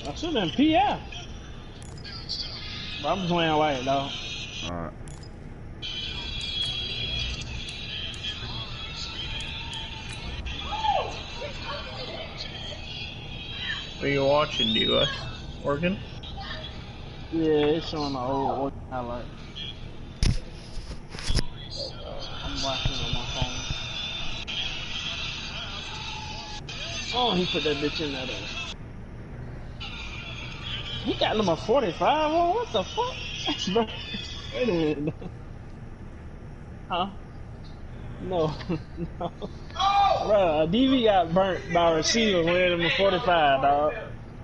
I should have been PI. But I'm playing white, though. Alright. What are you watching, D.Y.? Oregon? Yeah, it's showing the old Oregon highlight. I'm watching it on my phone. Oh, he put that bitch in there, though. He got number 45 on? What the fuck? Wait a minute. Huh? No. No. Bro, DV got burnt by a receiver wearing number 45, dog.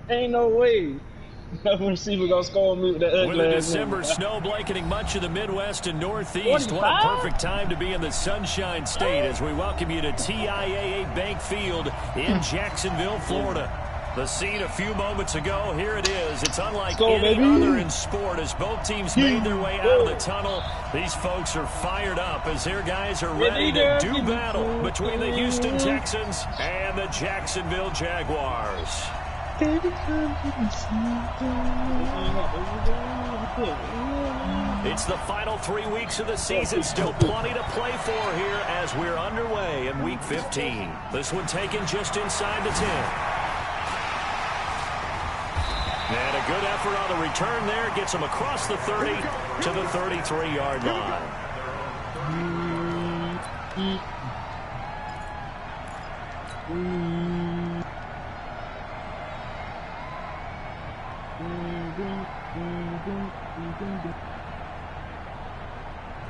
Ain't no way. No receiver gonna score me with that ugly. With a December snow blanketing much of the Midwest and Northeast, 45? What a perfect time to be in the Sunshine State as we welcome you to TIAA Bank Field in Jacksonville, Florida. The scene a few moments ago, here it is. It's unlike any other in sport as both teams made their way out of the tunnel. These folks are fired up as their guys are ready to do battle between the Houston Texans and the Jacksonville Jaguars. It's the final 3 weeks of the season. Still plenty to play for here as we're underway in Week 15. This one taken just inside the 10. And a good effort on the return there. Gets him across the 30 to the 33-yard line.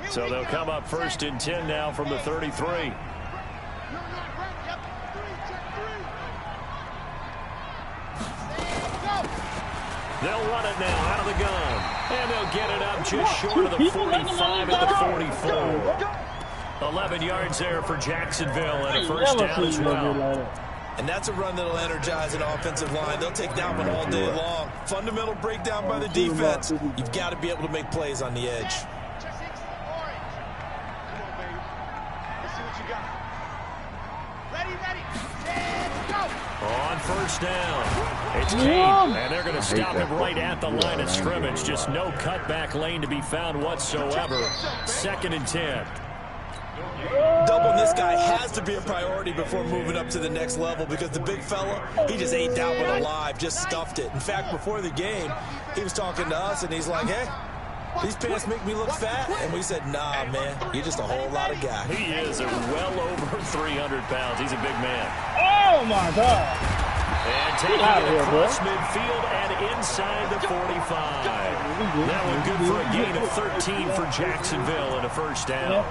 So they'll come up 1st and 10 now from the 33. They'll run it now out of the gun. And they'll get it up just short of the 45 at the 44. 11 yards there for Jacksonville and a first down as well. And that's a run that'll energize an offensive line. They'll take that one all day long. Fundamental breakdown by the defense. You've got to be able to make plays on the edge. On first down, it's Kane, and they're going to stop him right at the line of scrimmage. Just no cutback lane to be found whatsoever. 2nd and 10. Doubling this guy has to be a priority before moving up to the next level because the big fella, he just ate that one alive, just stuffed it. In fact, before the game, he was talking to us, and he's like, hey, these pants make me look fat. And we said, nah, man, you're just a whole lot of guy. He is well over 300 pounds. He's a big man. Oh, my God. And taking it across midfield and inside the 45. That one good for a gain of 13 for Jacksonville and a first down.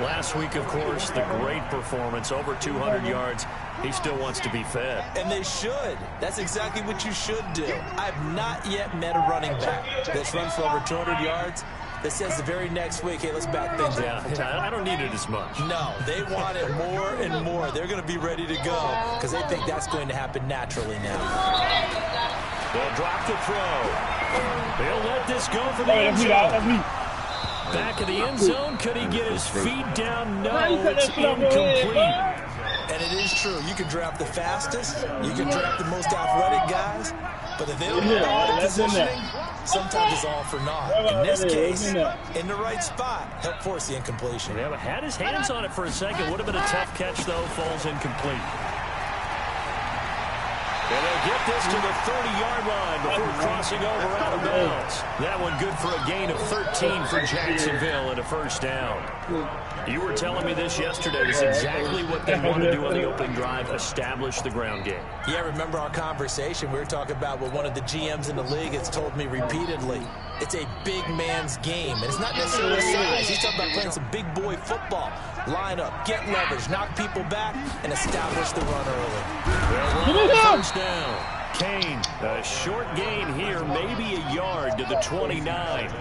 Last week, of course, the great performance, over 200 yards. He still wants to be fed. And they should. That's exactly what you should do. I've not yet met a running back that's run for over 200 yards that says the very next week, hey, let's back things up. Yeah, I don't need it as much. No, they want it more and more. They're going to be ready to go because they think that's going to happen naturally now. They'll drop the throw. They'll let this go for the end zone. Back of the end zone. Could he get his feet down? No, it's incomplete. And it is true. You can draft the fastest. You can draft the most athletic guys. But if they don't know the positioning, sometimes it's all for naught. In this case, in the right spot, help force the incompletion. Yeah, but had his hands on it for a second. Would have been a tough catch, though. Falls incomplete. And they'll get this to the 30-yard line before crossing over out of bounds. That one good for a gain of 13 for Jacksonville and a first down. You were telling me this yesterday. It's exactly what they want to do on the opening drive, establish the ground game. Yeah, remember our conversation. We were talking about what one of the GMs in the league has told me repeatedly. It's a big man's game, and it's not necessarily size. He's talking about playing some big boy football. Line up, get leverage, knock people back, and establish the run early. First down. Kane, a short gain here, maybe a yard to the 29.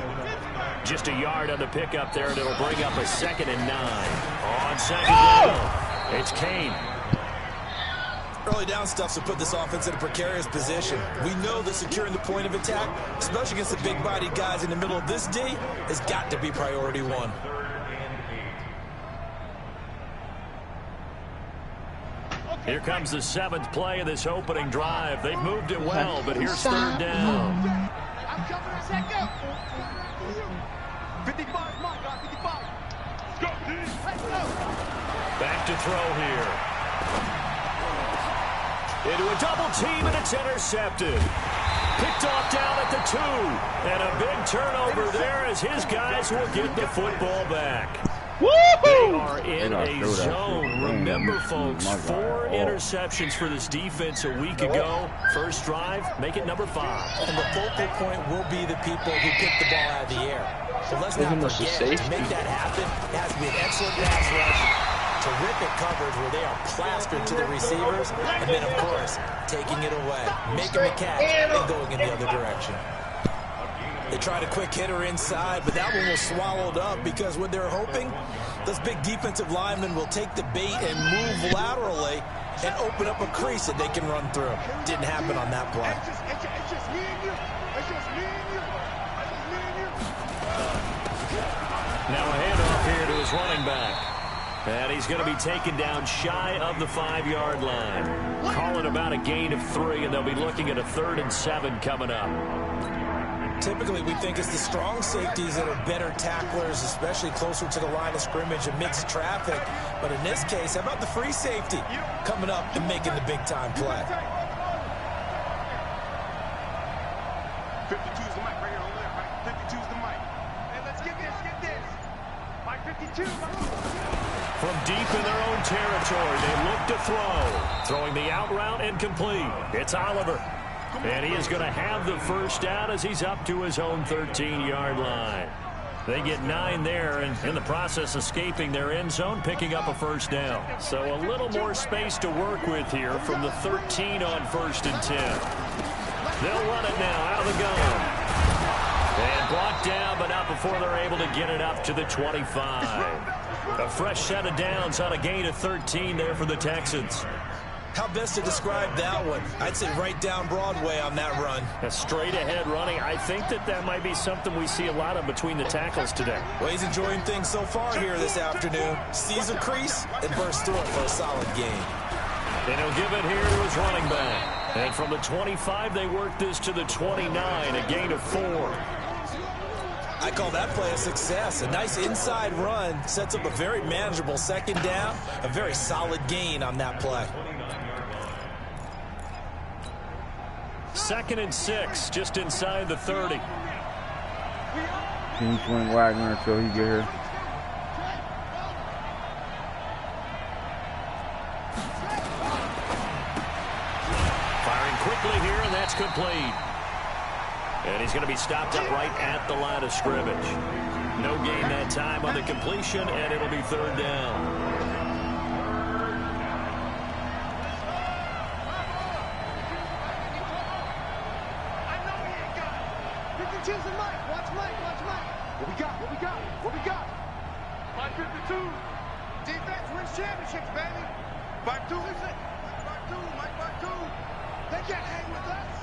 Just a yard on the pickup there, and it'll bring up a 2nd and 9. On 2nd down, it's Kane. Early down stuff to put this offense in a precarious position. We know that securing the point of attack, especially against the big-bodied guys in the middle of this D, has got to be priority one. Here comes the 7th play of this opening drive. They've moved it well, but here's 3rd down. I'm coming a second. 55, my God, 55. Let's go. Back to throw here. Into a double team, and it's intercepted. Picked off down at the 2. And a big turnover there as his guys will get the football back. They are in a zone. Remember, folks, 4 interceptions for this defense a week ago. First drive, make it number 5. And the focal point will be the people who pick the ball out of the air. So let's not forget, to make that happen, it has to be an excellent pass rush, terrific coverage where they are plastered to the receivers, and then, of course, taking it away, making the catch, and going in the other direction. They tried a quick hitter inside, but that one was swallowed up because what they're hoping, those big defensive linemen will take the bait and move laterally and open up a crease that they can run through. Didn't happen on that play. It's just me and you. It's just me and you. It's just me and you. Now a handoff here to his running back. And he's going to be taken down shy of the 5-yard line. Calling about a gain of 3, and they'll be looking at a 3rd and 7 coming up. Typically, we think it's the strong safeties that are better tacklers, especially closer to the line of scrimmage amidst traffic. But in this case, how about the free safety coming up and making the big-time play? 52's the mic right here on the left, right? 52's the mic. Hey, let's get this. Mike 52. From deep in their own territory, they look to throw. Throwing the out route incomplete. It's Oliver. And he is going to have the first down as he's up to his own 13-yard line. They get 9 there, and in the process escaping their end zone, picking up a first down. So a little more space to work with here from the 13 on 1st and 10. They'll run it now out of the gun. And blocked down, but not before they're able to get it up to the 25. A fresh set of downs on a gain of 13 there for the Texans. How best to describe that one? I'd say right down Broadway on that run. A straight-ahead running. I think that might be something we see a lot of between the tackles today. Well, he's enjoying things so far here this afternoon. Sees a crease and bursts through it for a solid gain. And he'll give it here to his running back. And from the 25, they work this to the 29, a gain of 4. I call that play a success. A nice inside run sets up a very manageable 2nd down. A very solid gain on that play. 2nd and 6, just inside the 30. Can you swing Wagner until he get here? Firing quickly here, and that's complete. And he's going to be stopped up right at the line of scrimmage. No gain that time on the completion, and it'll be 3rd down. Choose the mic. Watch Mike. What we got? Mike 52. Defense wins championships, baby. Mike 2. Mike 2. They can't hang with us.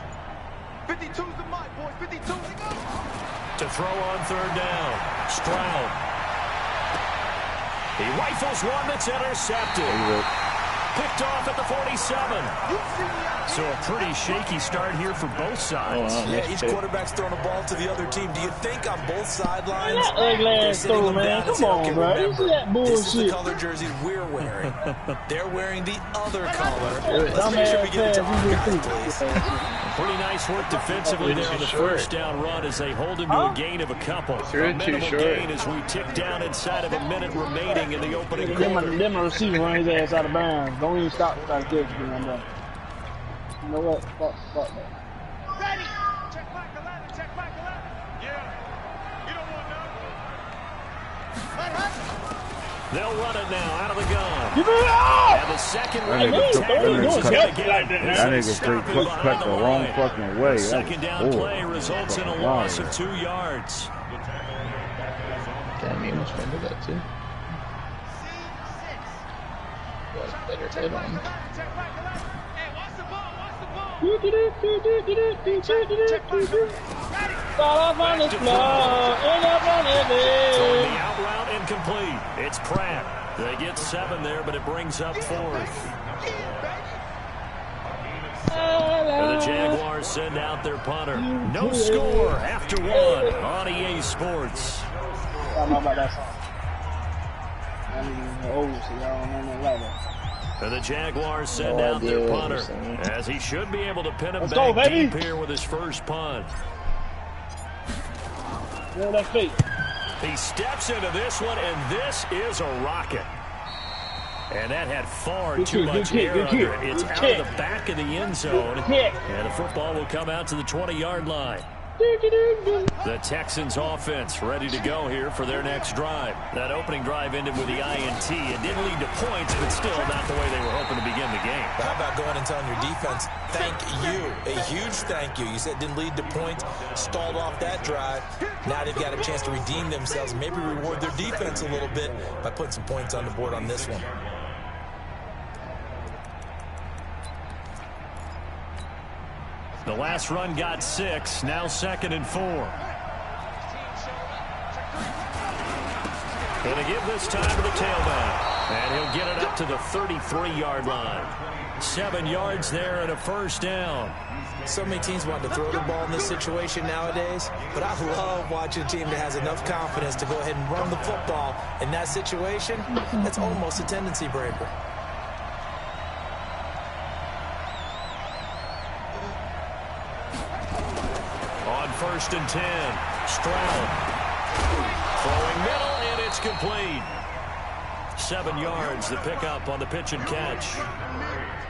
52's the mic, boys. 52. They go. To throw on 3rd down. Stroud. He rifles one that's intercepted. Picked off at the 47. So a pretty shaky start here for both sides. Yeah, each quarterback's throwing a ball to the other team. Do you think on both sidelines That ugly ass throw, man. Come on, bro. You see that bullshit? This is the color jerseys we're wearing. They're wearing the other color. Let's make sure we get it to our please. Pretty nice work defensively there on the first down run as they hold him to a gain of a couple. A minimal gain as we tick down inside of a minute remaining in the opening quarter. Them receiver run his ass out of bounds. Don't even stop to try to catch him on that. You know what? Fuck that. Ready. Check back 11. Yeah. You don't want none. They'll run it now out of the gun. Give it up! And the second That wave of tackles is going to get it. That nigga straight cut the wrong fucking way. Second down play results in a loss of 2 yards. Damn, you must remember that too. Better head on. Start off on the floor, end up on it. Throwing the out route incomplete. It's Pratt. They get 7 there, but it brings up 4th. And the Jaguars send out their punter. No score after 1 on EA Sports. I don't know about that song. I mean, old, so y'all don't know nothing like that. And the Jaguars send out their punter, as he should be able to pin him Let's back go, baby. deep here with his first punt. Yeah, that feet. He steps into this one, and this is a rocket. And that had far too much air under it. It's out of the back of the end zone, and the football will come out to the 20-yard line. The Texans offense ready to go here for their next drive. That opening drive ended with the INT. It didn't lead to points, but still not the way they were hoping to begin the game. But how about going and telling your defense, thank you, a huge thank you. You said it didn't lead to points, stalled off that drive. Now they've got a chance to redeem themselves, maybe reward their defense a little bit by putting some points on the board on this one. The last run got 6, now 2nd and 4. Going to give this time to the tailback, and he'll get it up to the 33-yard line. 7 yards there and a first down. So many teams want to throw the ball in this situation nowadays, but I love watching a team that has enough confidence to go ahead and run the football. In that situation, that's almost a tendency breaker. On 1st and 10, Stroud throwing middle, and it's complete. 7 yards, the pickup on the pitch and catch.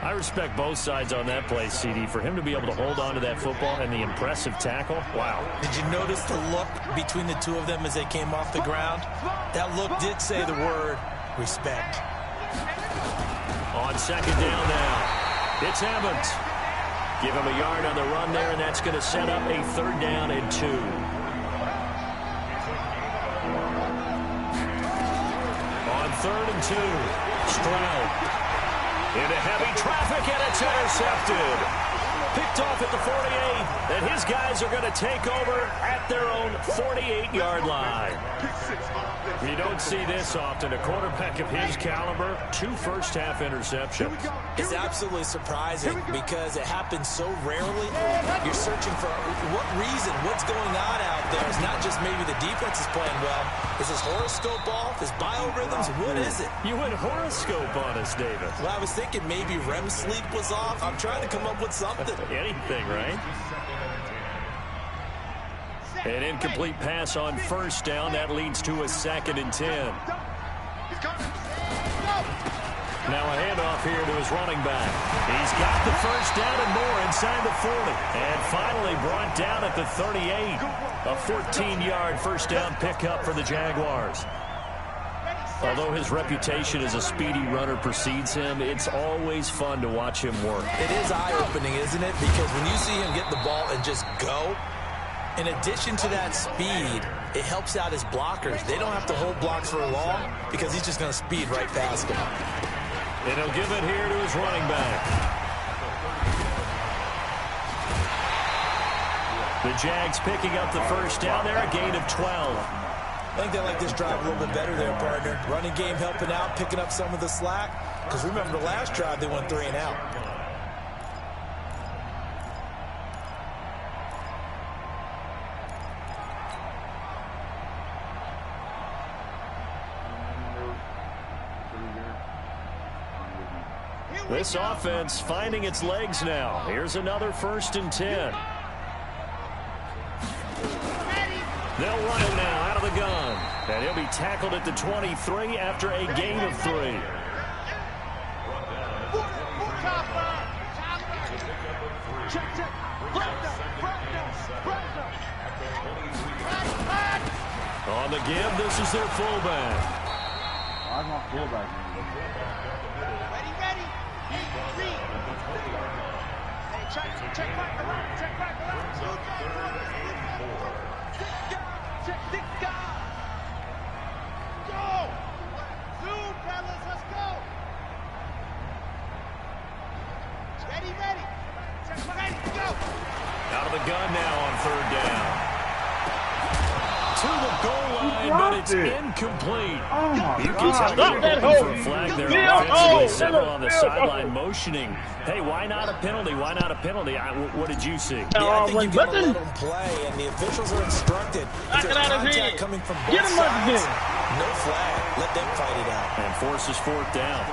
I respect both sides on that play, CD. For him to be able to hold on to that football and the impressive tackle, wow. Did you notice the look between the two of them as they came off the ground? That look did say the word respect. On 2nd down now, it's Evans. Give him a yard on the run there, and that's going to set up a 3rd down and 2. On 3rd and 2, Stroud into heavy traffic, and it's intercepted. Picked off at the 48, and his guys are going to take over at their own 48-yard line. You don't see this often. A quarterback of his caliber, 2 first-half interceptions. It's absolutely surprising because it happens so rarely. You're searching for what reason, what's going on out there. It's not just maybe the defense is playing well. Is his horoscope off? His biorhythms? What is it? You went horoscope on us, David. Well, I was thinking maybe REM sleep was off. I'm trying to come up with something. Anything, right? An incomplete pass on 1st down. That leads to a 2nd and 10. Now a handoff here to his running back. He's got the 1st down and more inside the 40. And finally brought down at the 38. A 14-yard 1st down pickup for the Jaguars. Although his reputation as a speedy runner precedes him, it's always fun to watch him work. It is eye-opening, isn't it? Because when you see him get the ball and just go, in addition to that speed, it helps out his blockers. They don't have to hold blocks for long because he's just going to speed right past them. And he'll give it here to his running back. The Jags picking up the 1st down there, a gain of 12. I think they like this drive a little bit better there, partner. Running game helping out, picking up some of the slack. Because remember the last drive, they went 3 and out. This offense finding its legs now. Here's another 1st and 10. They'll run it now out of the gun. And he'll be tackled at the 23 after a gain of 3. On the give, this is their fullback. Why's my fullback? Ready. Hey, check back the line. Check back the line. Check guy. Go. Zoom, fellas. Let's go. Ready. Check back. Go. Out of the gun now on 3rd down. To the goal line. line, but it's incomplete. Oh my You can tell Stop they're that looking for hole. a flag there Field offensively. goal. Several on the Field goal. sideline motioning. Hey, why not a penalty? Why not a penalty? What did you see? Yeah, I think you gotta button. let them play, and the officials are instructed. Knock If it there's out of his contact head. coming from Get both him up sides, again. no flag. Let them fight it out. And forces fourth down.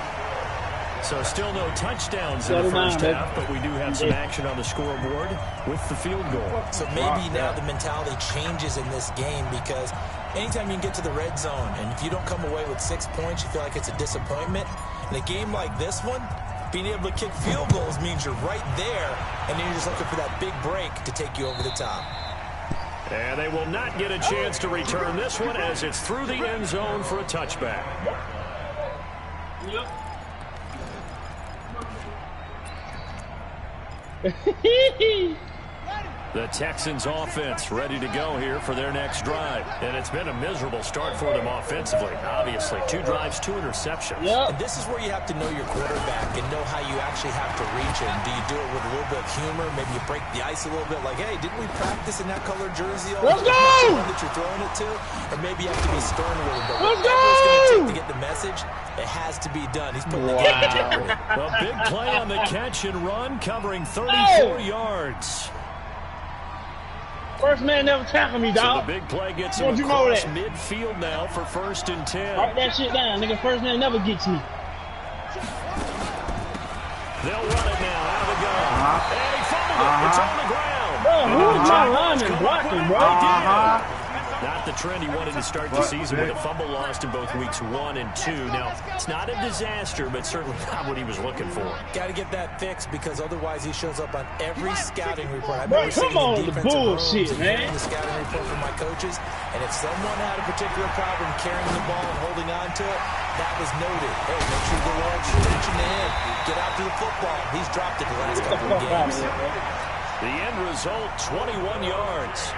So still no touchdowns in the Settle down, first baby. half, but we do have some action on the scoreboard with the field goal. So maybe now the mentality changes in this game, because anytime you can get to the red zone, and if you don't come away with 6 points, you feel like it's a disappointment. In a game like this one, being able to kick field goals means you're right there, and then you're just looking for that big break to take you over the top. And they will not get a chance to return this one as it's through the end zone for a touchback. The Texans offense ready to go here for their next drive. And it's been a miserable start for them offensively. Obviously, 2 drives, 2 interceptions. Yep. And this is where you have to know your quarterback and know how you actually have to reach him. Do you do it with a little bit of humor? Maybe you break the ice a little bit, like, hey, didn't we practice in that color jersey all Let's the go! one that you're throwing it to? Or maybe you have to be stern with him. But Let's whatever it's going to go! take to get the message, it has to be done. He's putting the game in jeopardy. A big play on the catch and run, covering 34 yards. First man never tackled me, So dog. the big play gets him Don't you know across that? midfield now for 1st and 10. Write that shit down, nigga. First man never gets me. They'll run it now out of the gun. And he fumbled it. It's on the ground. Bro, And who the is my Jaguars lineman come up blocking, with it. bro? They did. Not the trend he wanted to start the season with a fumble lost in both weeks 1 and 2. Now, it's not a disaster, but certainly not what he was looking for. Got to get that fixed, because otherwise he shows up on every scouting report. I Bro, remember come sitting on in with the defensive bullshit, rooms and man. hearing the scouting report from my coaches, and if someone had a particular problem carrying the ball and holding on to it, that was noted. Hey, make sure you give extra attention to him. Get after the football. He's dropped it the last couple of games. The end result, 21 yards.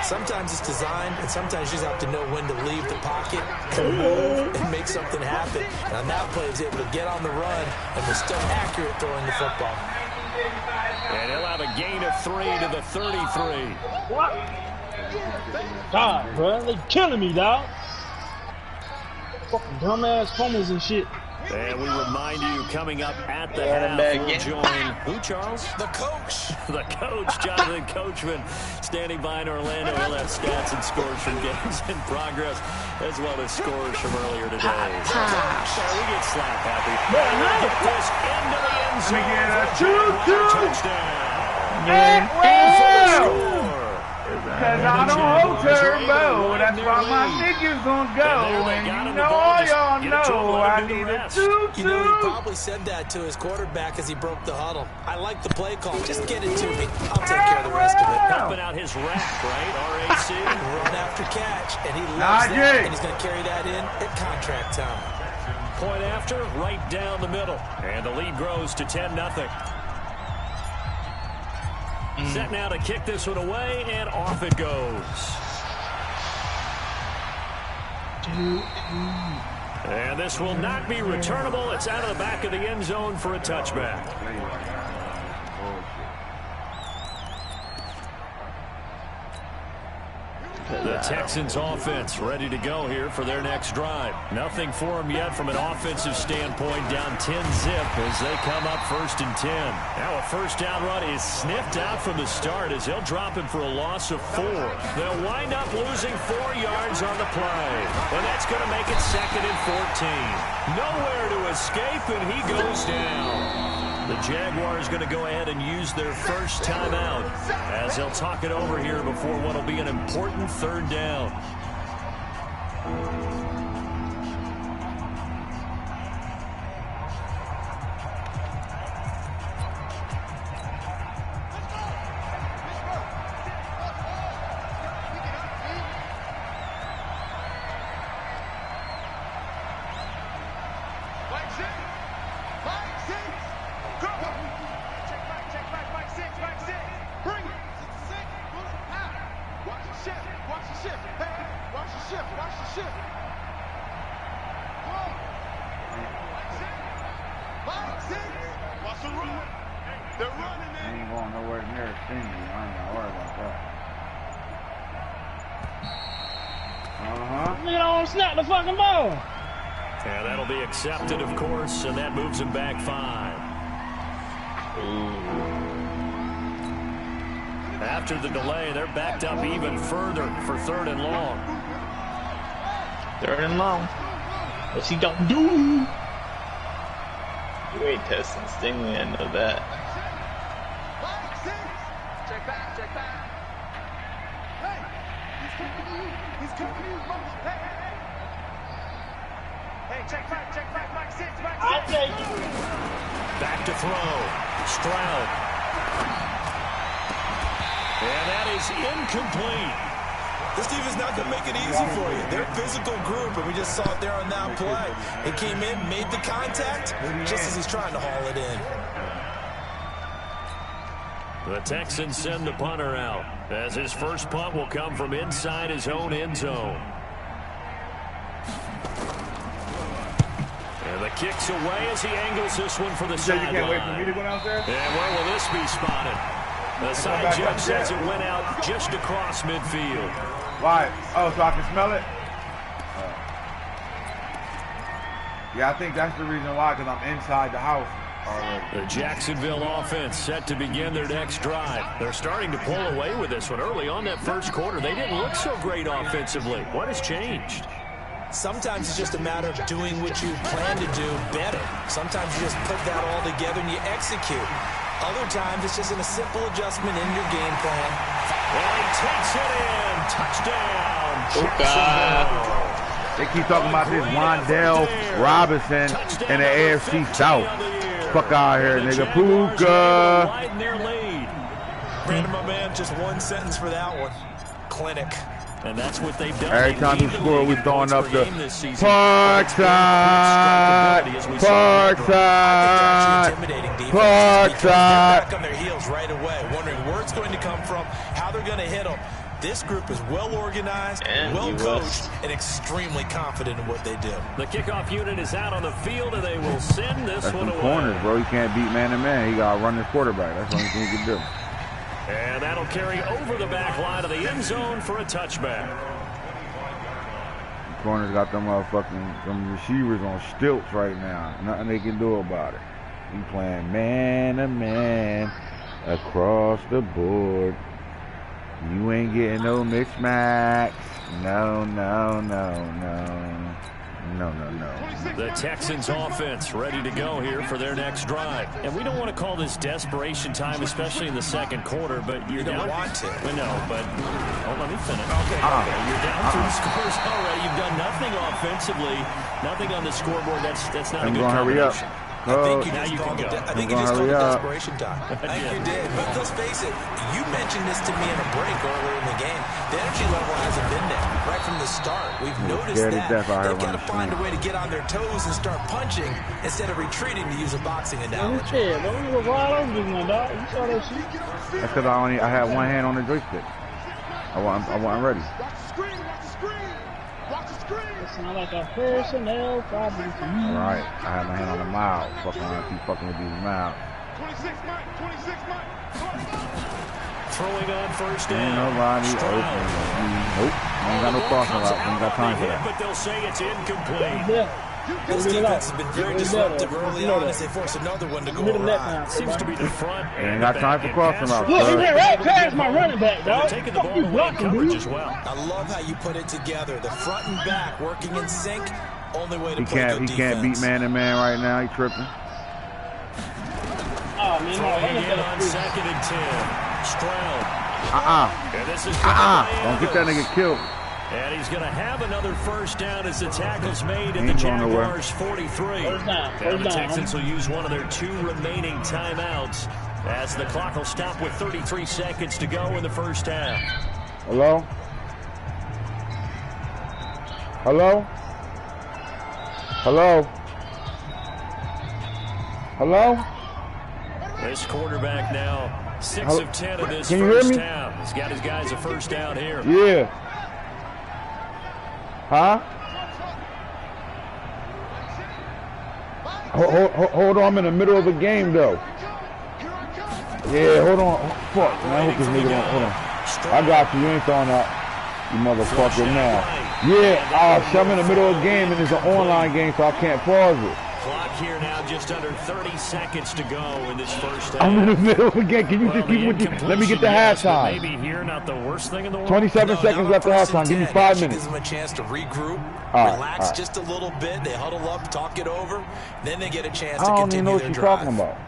Sometimes it's designed, and sometimes you just have to know when to leave the pocket and move and make something happen. And on that play, he was able to get on the run and was still accurate throwing the football. And he'll have a gain of 3 to the 33. What? God, bro. They killing me, dog. Fucking dumbass fumbles and shit. And we remind you, coming up at the half, we'll join who, Charles? The coach. The coach, Jonathan Coachman, standing by in Orlando. He'll have stats and scores from games in progress, as well as scores from earlier today. So we get slap happy. Get this into the end zone. Get a 2-2 touchdown. Cause I don't hold turbo, that's why my niggas gonna go. And you know, all y'all know I need a 2-2. You know, he probably said that to his quarterback as he broke the huddle. I like the play call. Just get it to me. I'll take care of the rest of it. Helping out his rack, right? RAC. Run after catch, and he loves that, and he's going to carry that in at contract time. Point after, right down the middle. And the lead grows to 10-0. Set now to kick this one away, and off it goes. And this will not be returnable. It's out of the back of the end zone for a touchback. The Texans offense ready to go here for their next drive. Nothing for them yet from an offensive standpoint, down 10-zip as they come up 1st and 10. Now a first down run is sniffed out from the start as they'll drop him for a loss of 4. They'll wind up losing 4 yards on the play. And that's going to make it 2nd and 14. Nowhere to escape, and he goes down. The Jaguars going to go ahead and use their first timeout as they'll talk it over here before what will be an important 3rd down. Nigga don't snap the fucking ball. Yeah, that'll be accepted, of course, and that moves him back 5. After the delay, they're backed up even further for 3rd and long. 3rd and long. What's he gonna do? You ain't testing Stingley, I know that. Check back, check back. Hey, he's coming to you. He's coming to you. Hey, hey, hey. Hey, check back, Mike 6, Mike 6. I take it. Back to throw. Stroud. And that is incomplete. This defense not going to make it easy for you. They're a physical group, and we just saw it there on that play. It came in, made the contact, just as he's trying to haul it in. The Texans send the punter out, as his first punt will come from inside his own end zone. And the kick's away as he angles this one for the sideline. You can't wait for me to go downstairs? And where will this be spotted? The side judge says it went out just across midfield. Why? Oh, so I can smell it? Yeah, I think that's the reason why, because I'm inside the house already. The Jacksonville offense set to begin their next drive. They're starting to pull away with this one. Early on that first quarter, they didn't look so great offensively. What has changed? Sometimes it's just a matter of doing what you plan to do better. Sometimes you just put that all together and you execute. Other times it's just a simple adjustment in your game plan. And he takes it in. Touchdown. They keep talking about this Wandale Robinson in the AFC South. Fuck out here, nigga. Puka. Brandon, my man, just one sentence for that one. Clinic. And that's what they've done. Every time we score, we're throwing up the Parkside. Back on their heels right away, wondering where it's going to come from, how they're going to hit them. This group is well organized, well coached, and extremely confident in what they do. The kickoff unit is out on the field, and they will send this one away. Corners, bro. He can't beat man to man. He got to run his quarterback. That's the only thing he can do. And that'll carry over the back line of the end zone for a touchback. The corners got them motherfucking them receivers on stilts right now. Nothing they can do about it. He playing man to man across the board. You ain't getting no mismatch. No. The Texans offense ready to go here for their next drive. And we don't want to call this desperation time, especially in the second quarter, but you're down. You don't want to. No, but let me finish. Okay. You're down 3 scores already. You've done nothing offensively, nothing on the scoreboard. That's not a good combination. I think you just called it desperation time. I think you did. But let's face it, you mentioned this to me in a break earlier in the game. The energy level hasn't been there right from the start. We've noticed that. They've got to find a way to get on their toes and start punching instead of retreating, to use a boxing analogy. That's because I had one hand on the joystick. I wasn't ready. Sound like a personnel problem to me. All right, I have my hand on the mouth. Keep fucking with these mouths. 26 Mike. Throwing on first down. Ain't nobody open. Nope. Ain't got no crossing route. Ain't got time for that. But they'll say it's incomplete. This defense has been very disruptive early on as they force another one to go awry. Seems to be the front. Ain't got time for crossing route. Look, he went right past my running back, dog. Taking the ball away in coverage as well. I love how you put it together. The front and back working in sync. Only way to play good defense. He can't beat man to man right now. He tripping. Oh, man, Throwing in on 2nd and 10. Stroud. And this is Don't get that nigga killed. And he's going to have another first down as the tackle's made at the Jaguars 43. And the Texans will use one of their 2 remaining timeouts as the clock will stop with 33 seconds to go in the first half. Hello? Hello? Hello? Hello? This quarterback now 6 of 10 of this Can you hear first me? half. He's got his guys a first down here. Yeah. Huh? Hold on, I'm in the middle of a game though. Yeah, hold on. Fuck, man, I hope this nigga don't. Hold on. I got you. You ain't throwing that. You motherfucker now. Yeah, I'm in the middle of a game and it's an online game, so I can't pause it. Clock here now, just under 30 seconds to go in this first half. I'm in the middle of a game. Can you just keep with me? Let me get the halftime. Maybe here, not the worst thing in the world. 27 seconds left to halftime. Give me 5 minutes. Gives them a chance to regroup, relax just a little bit. They huddle up, talk it over. Then they get a chance to continue their drive. I don't even know what she's talking about.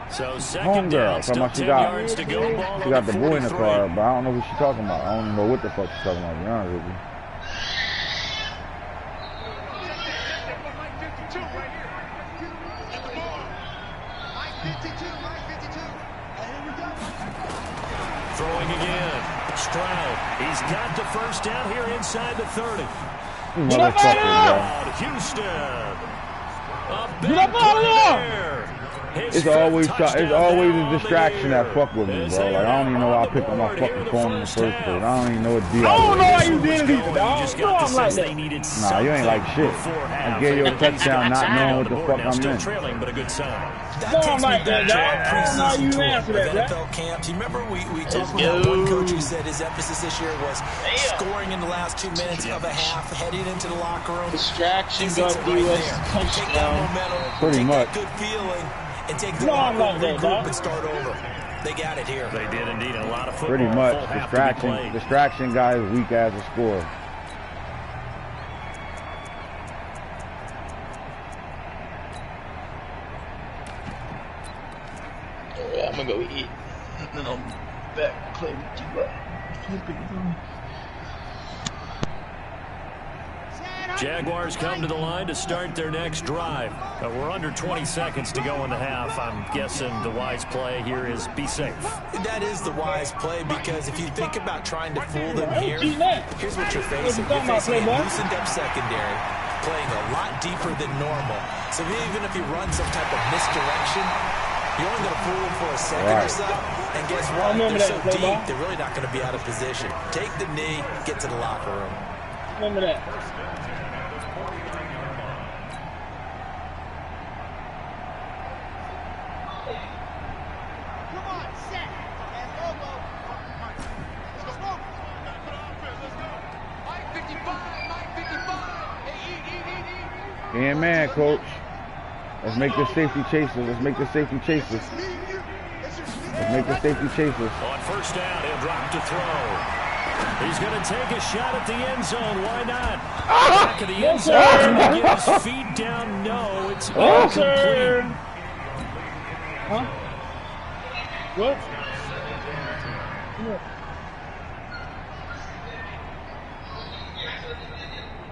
So second down, still 10 yards to go. She got the boy in the car, but I don't know what she's talking about. I don't even know what the fuck she's talking about, to be honest with you. Throwing again. Stroud. He's got the first down here inside the 30. Motherfucker, Houston. Get up out of there! It's always a distraction that fuck with me, bro. Like, I don't even know why I picked up my fucking phone in the first place. I don't even know what deal. I don't know why you did it either, dog. You know I'm like that. Nah, you ain't like shit. I gave you a touchdown not knowing what the fuck I'm in. That takes me back to our preseason tour of NFL camps. You remember we talked about one coach who said his emphasis this year was scoring in the last 2 minutes of a half, heading into the locker room. Distraction, go Take that momentum, pretty much. that good feeling, and take the locker room, regroup, and start over. They got it here. They did indeed. A lot of football. Pretty much. Distraction guy is weak as a scorer. Yeah, I'm gonna go eat. And then I'll back play with you. Jaguars come to the line to start their next drive. We're under 20 seconds to go in the half. I'm guessing the wise play here is be safe. That is the wise play, because if you think about trying to fool them here, here's what you're facing. You're facing a loosened up secondary, playing a lot deeper than normal. So even if you run some type of misdirection, you're only going to fool them for a second or so. And guess what? They're so deep, they're really not going to be out of position. Take the knee, get to the locker room. Remember that. Yeah, man, coach. Let's make this safety chasers. Let's make this safety chasers. Let's make the safety chasers. On first down, he'll drop to throw. He's going to take a shot at the end zone. Why not? Back of the end zone. Can he get his feet down? No, it's incomplete. Huh? What?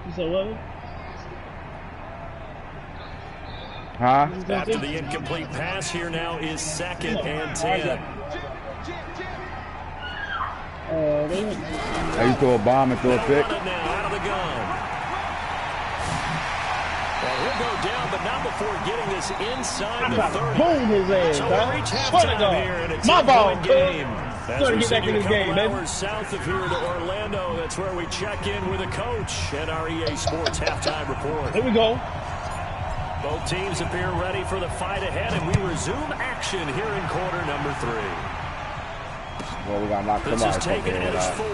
You said what? Huh? After the incomplete pass, here now is 2nd and 10. Now you throw a bomb and throw a pick. Now out of the gun. Well, he'll go down, but not before getting this inside the 30. Boom his ass, So dog. we reach halftime here, and it's My ball, game. As Gotta we get back send in you this a couple game, baby. hours south of here to Orlando, that's where we check in with a coach at our EA Sports halftime report. Here we go. Both teams appear ready for the fight ahead, and we resume action here in quarter number 3. Well, we got to knock This somebody. is taken at his 4.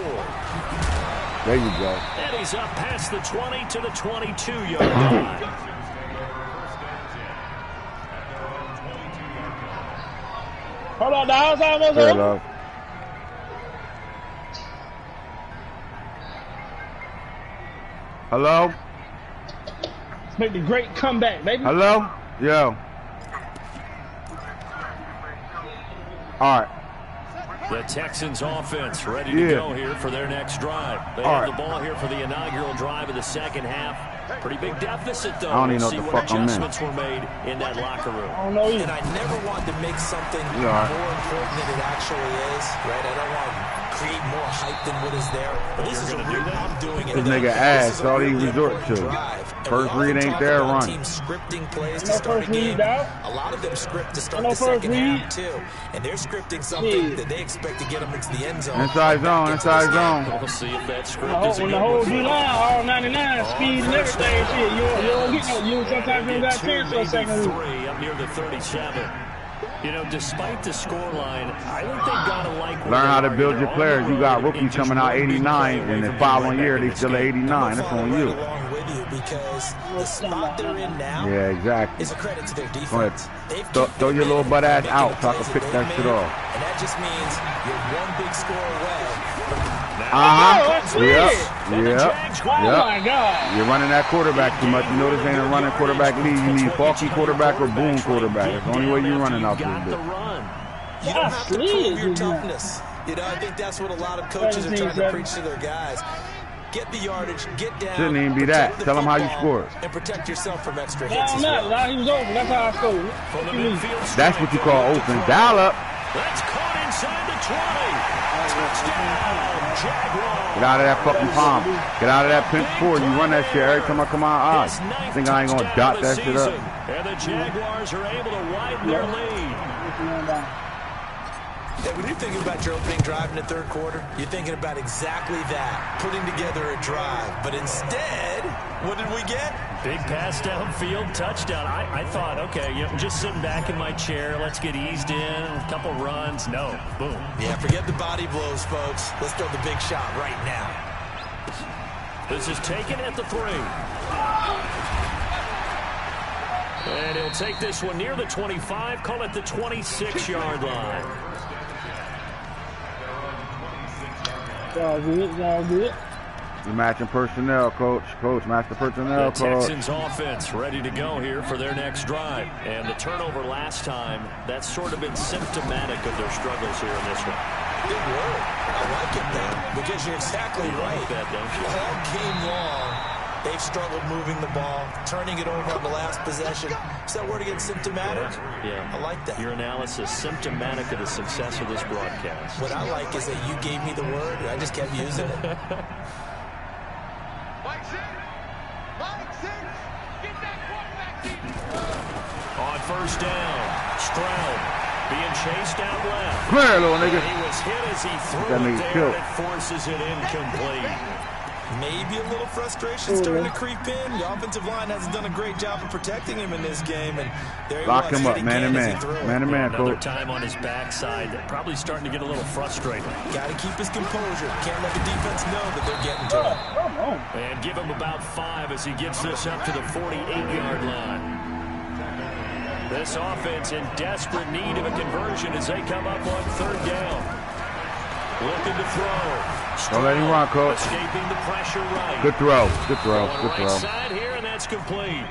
There you go. And he's up past the 20 to the 22-yard line. Hold on, the house almost Fair over. love. Hello? Let's make the great comeback, baby. Hello? Yo. All right. The Texans offense ready to go here for their next drive. They have the ball here for the inaugural drive of the second half. Pretty big deficit, though. I don't even know see what the fuck I'm in. adjustments were made in that locker room. I don't know either. And I never want to make something more important than it actually is, right? I don't want to create more hype than what is there. But this is a read I'm doing it. This nigga ass, all he resort to. First read ain't there, run. Team scripting plays to start a game. A lot of them script to start the second half, too. And they're scripting something that they expect to get them into the end zone. Inside zone, inside zone. We'll see if that script is a When good the whole one. D-line, all 99, speed and everything, shit, you don't get no, you sometimes you don't got 10 for a second. 3 up near the 37. You know, despite the scoreline, I think they've got to like. Learn how to build your players. You got rookies coming out 89, and the following year they still 89. That's on you. Along with you because the spot they're in now, yeah, exactly, is a credit to their defense. Throw your little butt ass out so I can pick that shit off. And that just means you're one big score away. Yep. Oh my God. You're running that quarterback too much. You know this ain't a running quarterback league. You need Falky quarterback or Boom quarterback. That's the only way you're running out this bitch. You don't have to prove your toughness. You know, I think that's what a lot of coaches are trying to preach to their guys. Get the yardage, get down. Shouldn't even be that. Tell them how you scored. And protect yourself from extra hits. He was open. That's how I scored. That's what you call open. Dial up. That's caught inside the 20. Touchdown, Jaguars. Get out of that fucking palm. Get out of that pinch forward. You run that shit every time I come out. I think I ain't gonna dot that shit up. And the Jaguars are able to widen their lead. Yeah, when you're thinking about your opening drive in the third quarter, you're thinking about exactly that, putting together a drive. But instead, what did we get? Big pass downfield, touchdown. I thought, okay, you know, just sitting back in my chair, let's get eased in, a couple runs. No, boom. Yeah, forget the body blows, folks. Let's throw the big shot right now. This is taken at the 3. And he'll take this one near the 25, call it the 26-yard line. All good. You're matching personnel, coach. Coach, match the personnel, the coach. Texans offense ready to go here for their next drive. And the turnover last time, that's sort of been symptomatic of their struggles here in this one. Good word. I like it, though, because you're exactly right. Like that, don't you? All game long, they've struggled moving the ball, turning it over on the last possession. Is that word again, symptomatic? Yeah. I like that. Your analysis, symptomatic of the success of this broadcast. What I like is that you gave me the word, and I just kept using it. On first down, Stroud being chased out left. Come here, little nigga. He was hit as he threw it there, and it forces it incomplete. Maybe a little frustration starting to creep in. The offensive line hasn't done a great job of protecting him in this game, and there he Lock was, him up, hit man again to as he man. threw it. Man to man, Another coach. time on his backside, probably starting to get a little frustrated. Got to keep his composure. Can't let the defense know that they're getting to him. And give him about 5 as he gets this up to the 48-yard line. This offense in desperate need of a conversion as they come up on third down. Looking to throw. Don't let him run, coach. Escaping the pressure right. Good throw. Good throw. Good Right throw. side here, and that's complete.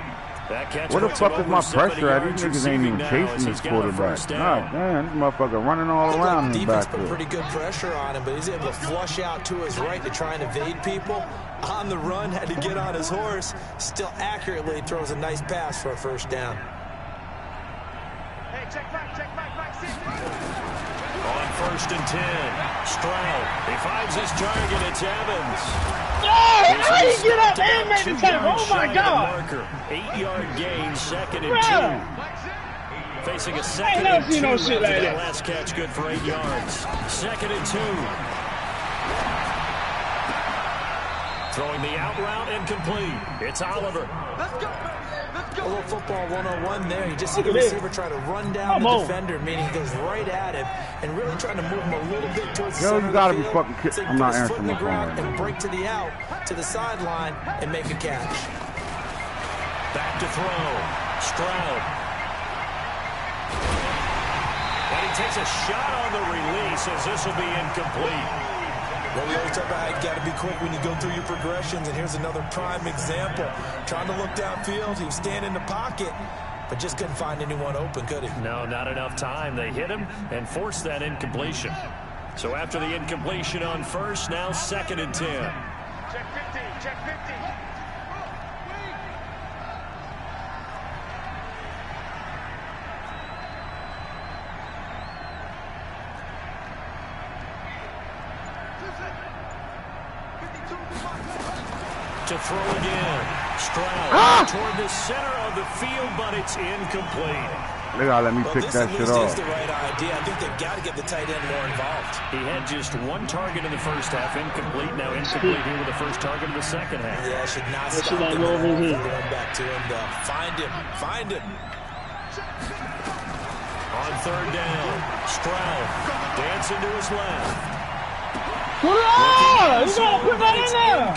That catch Where the puts fuck him is my over 70 pressure at? These yards niggas ain't even receiving now as chasing he's this got a quarterback. first down. God damn, this motherfucker running all Looked around like the his defense back put there. pretty good pressure on him, but he's able to flush out to his right to try and evade people. On the run, had to get on his horse. Still accurately throws a nice pass for a first down. Hey, check back, six. On first and 10, Stroud. He finds his target. It's Evans. How you get up and make the tackle? Oh my God! 8-yard gain, second and 2. Facing a second never and 2 seen no shit like after that. the last catch, good for 8 yards. Second and 2. Throwing the out route incomplete. It's Oliver. Let's go. A little football 101 there. You just see the receiver try to run down the defender, meaning he goes right at him and really trying to move him a little bit towards the center You gotta of the be field. fucking kidding. So he I'm can not put his foot answering in the my phone ground right and now. break to the out, to the sideline, and make a catch. Back to throw. Stroud. And he takes a shot on the release as this will be incomplete. Well, we always talk about how you got to be quick when you go through your progressions, and here's another prime example. Trying to look downfield, he was standing in the pocket, but just couldn't find anyone open, could he? No, not enough time. They hit him and forced that incompletion. So after the incompletion on first, now second and 10. Check 50, check 50. To throw again. Stroud toward the center of the field, but it's incomplete. They gotta let me pick that shit off. This is the right idea. I think they've got to get the tight end more involved. He had just one target in the first half, incomplete. Now incomplete here with the first target of the second half. Yeah, should not stop them from going back to him, though. Find him. On third down, Stroud dancing to his left. Put it on! You gotta put that in there!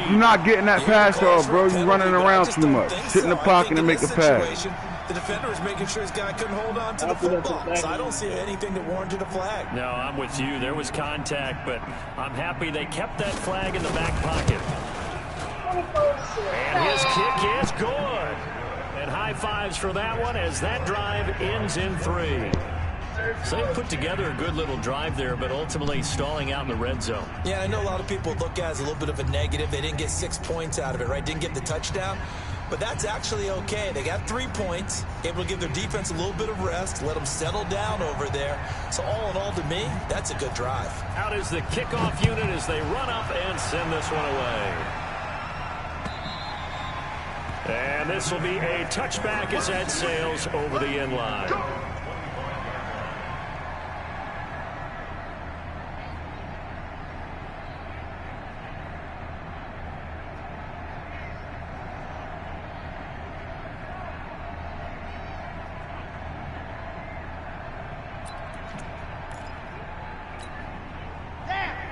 You're not getting that pass off, bro. You're running around too much. Sit in the pocket and make a pass. The defender is making sure his guy couldn't hold on to the football. So I don't see anything that warranted a flag. No, I'm with you. There was contact, but I'm happy they kept that flag in the back pocket. And his kick is good. And high fives for that one as that drive ends in 3. So they put together a good little drive there, but ultimately stalling out in the red zone. Yeah, I know a lot of people look at it as a little bit of a negative. They didn't get 6 points out of it, right? Didn't get the touchdown. But that's actually okay. They got 3 points, able to give their defense a little bit of rest, let them settle down over there. So all in all, to me, that's a good drive. Out is the kickoff unit as they run up and send this one away. And this will be a touchback as that sails over the end line.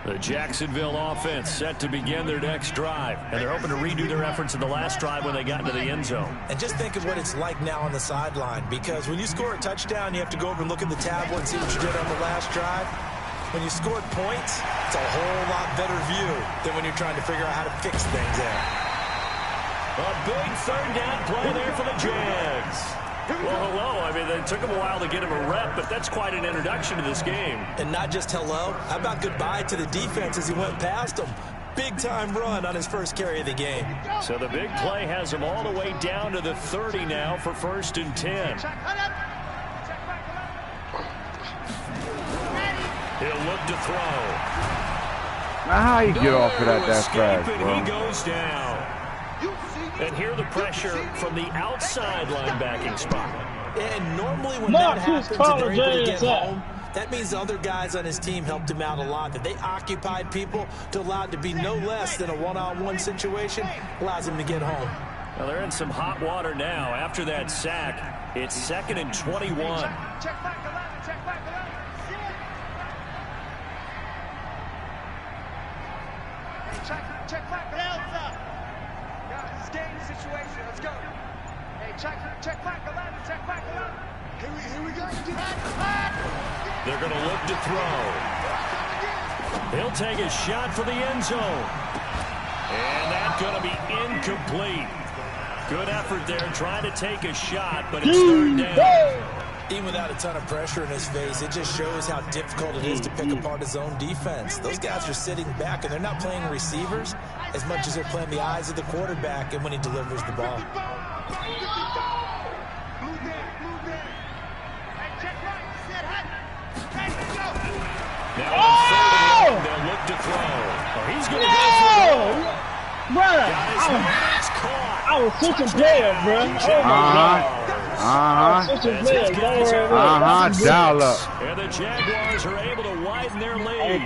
The Jacksonville offense set to begin their next drive, and they're hoping to redo their efforts in the last drive when they got into the end zone. And just think of what it's like now on the sideline, because when you score a touchdown, you have to go over and look at the tablet and see what you did on the last drive. When you scored points, it's a whole lot better view than when you're trying to figure out how to fix things there. A big third down play there for the Jags. Well, hello. I mean, it took him a while to get him a rep, but that's quite an introduction to this game. And not just hello. How about goodbye to the defense as he went past him? Big-time run on his first carry of the game. So the big play has him all the way down to the 30 now for 1st and 10. He'll look to throw. Now how you get off of that fast, bro? He goes down. And here the pressure from the outside linebacking spot. And normally when that happens and they're able to get home, that means the other guys on his team helped him out a lot. That they occupied people to allow it to be no less than a one-on-one situation allows him to get home. Well, they're in some hot water now. After that sack, it's 2nd and 21. Check back the line, check back the line. Check back the line. Guys, game situation. Let's go. Hey, check back the line, check back the line. Here we go. They're going to look to throw. He'll take a shot for the end zone. And that's going to be incomplete. Good effort there, trying to take a shot, but it's 3rd down. Even without a ton of pressure in his face, it just shows how difficult it is to pick apart his own defense. Those guys are sitting back, and they're not playing receivers as much as they're playing the eyes of the quarterback and when he delivers the ball. Now on 3rd and 1, they'll look to throw. Oh, he's going to go for it. Brother, I was switching players, bro. Dial up. And the Jaguars are able to widen their lead.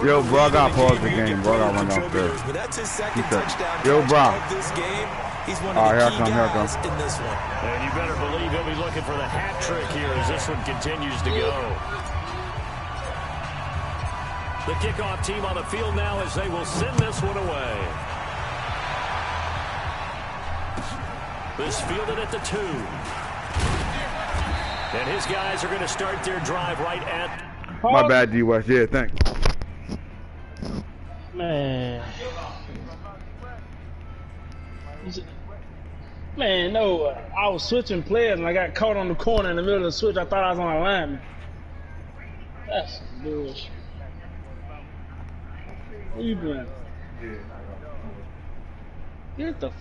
Yo, bro, I got to pause the game, bro. I got to run downstairs. But that's his second touchdown Yo, bro. of this game. He's one of the key guys in this one. And you better believe he'll be looking for the hat trick here as this one continues to go. The kickoff team on the field now as they will send this one away. This fielded at the 2. And his guys are going to start their drive right at... My bad, D-West. Yeah, thanks. Man, no. I was switching players and I got caught on the corner in the middle of the switch. I thought I was on a lineman. That's some bullshit. What you doing? Get the f***.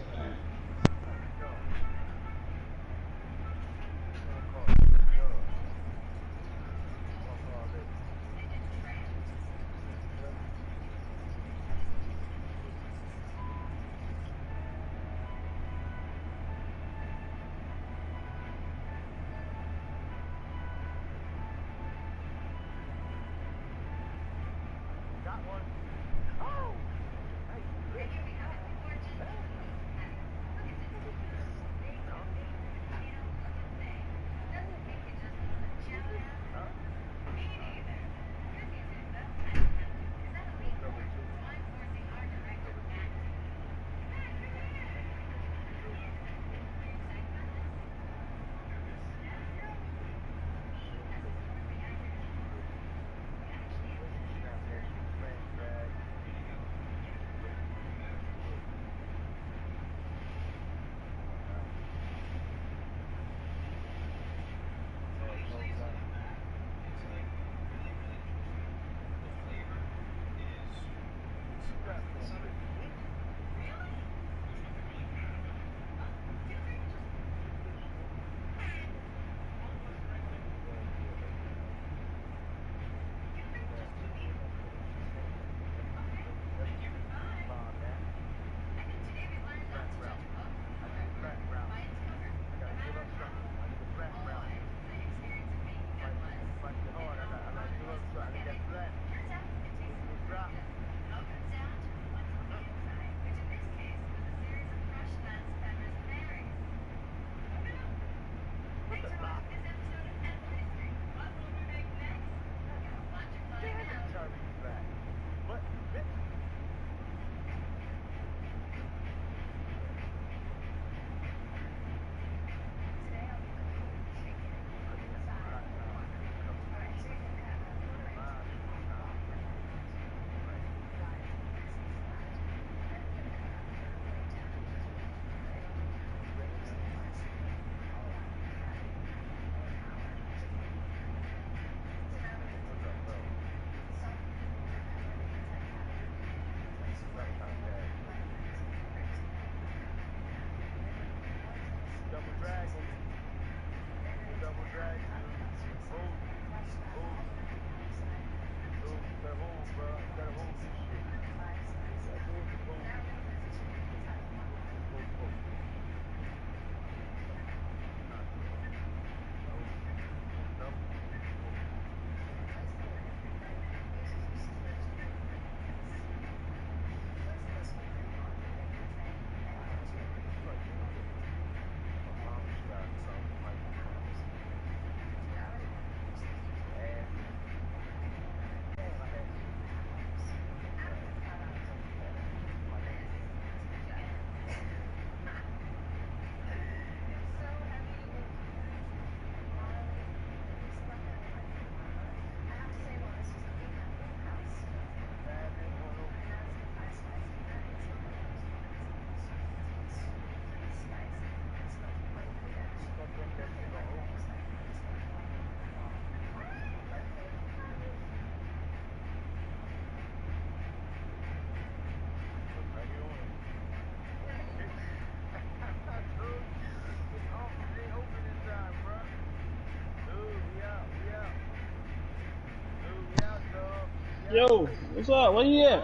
Yo, what's up? Where you at?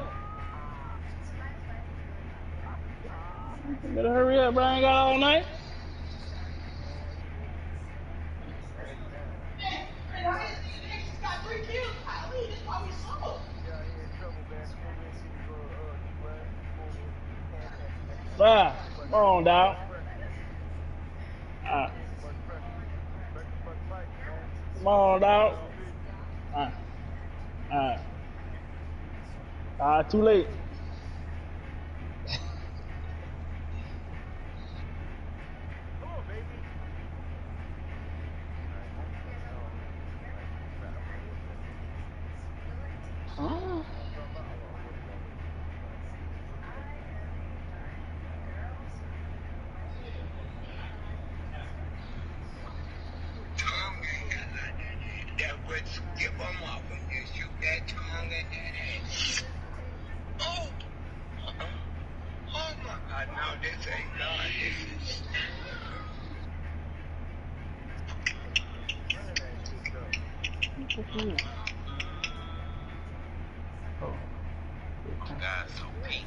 Better hurry up, bro. I ain't got all night. Bye. Come on, dog. Come on, dog. Too late. Huh? God, so Pete,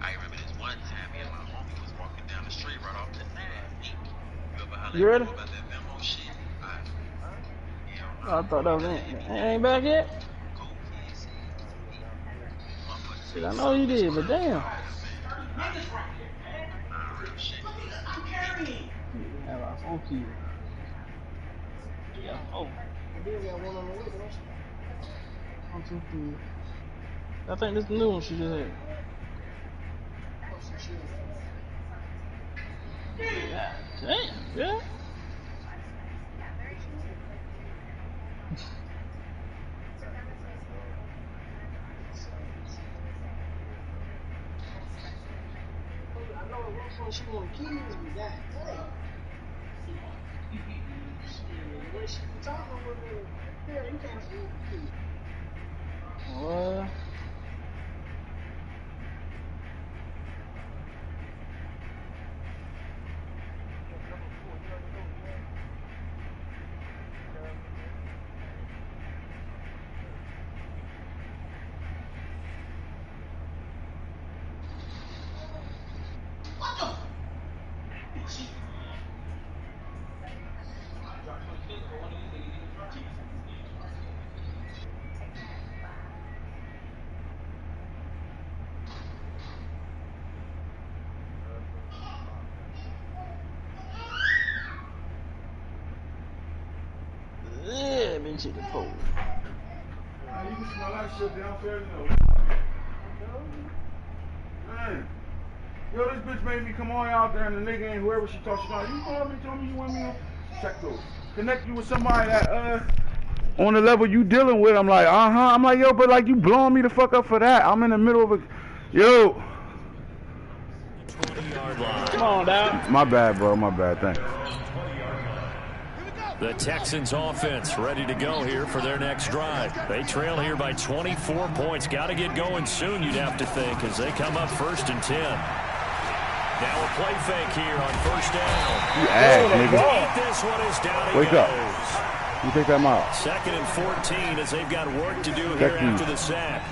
I remember this one time me and my homie was walking down the street right off the side. You ready? About that Venmo shit? I thought that was it. Ain't back yet? Shit, I know you did, but damn. Have our phone key. Yeah. Oh. I think this is the new one she just had. Yeah. Damn, yeah. I know it looks like she want kids with that. When she talking with her, you can't see kids. What? Yeah, been to the pole. You can smell that shit downstairs, man. Yo, this bitch made me come on out there and the nigga and whoever she thought she got. You called me, told me you want me to check those. Connect you with somebody that, on the level you dealing with. I'm like, I'm like, yo, but like you blowing me the fuck up for that. I'm in the middle of a, yo. 20-yard line. Come on, dog. My bad, bro. My bad. Thanks. The Texans offense ready to go here for their next drive. They trail here by 24 points. Got to get going soon, you'd have to think, as they come up 1st and 10. Now a play fake here on 1st down. You ass, nigga. This one is down. Wake up. You take that out. 2nd and 14 as they've got work to do here after the sack.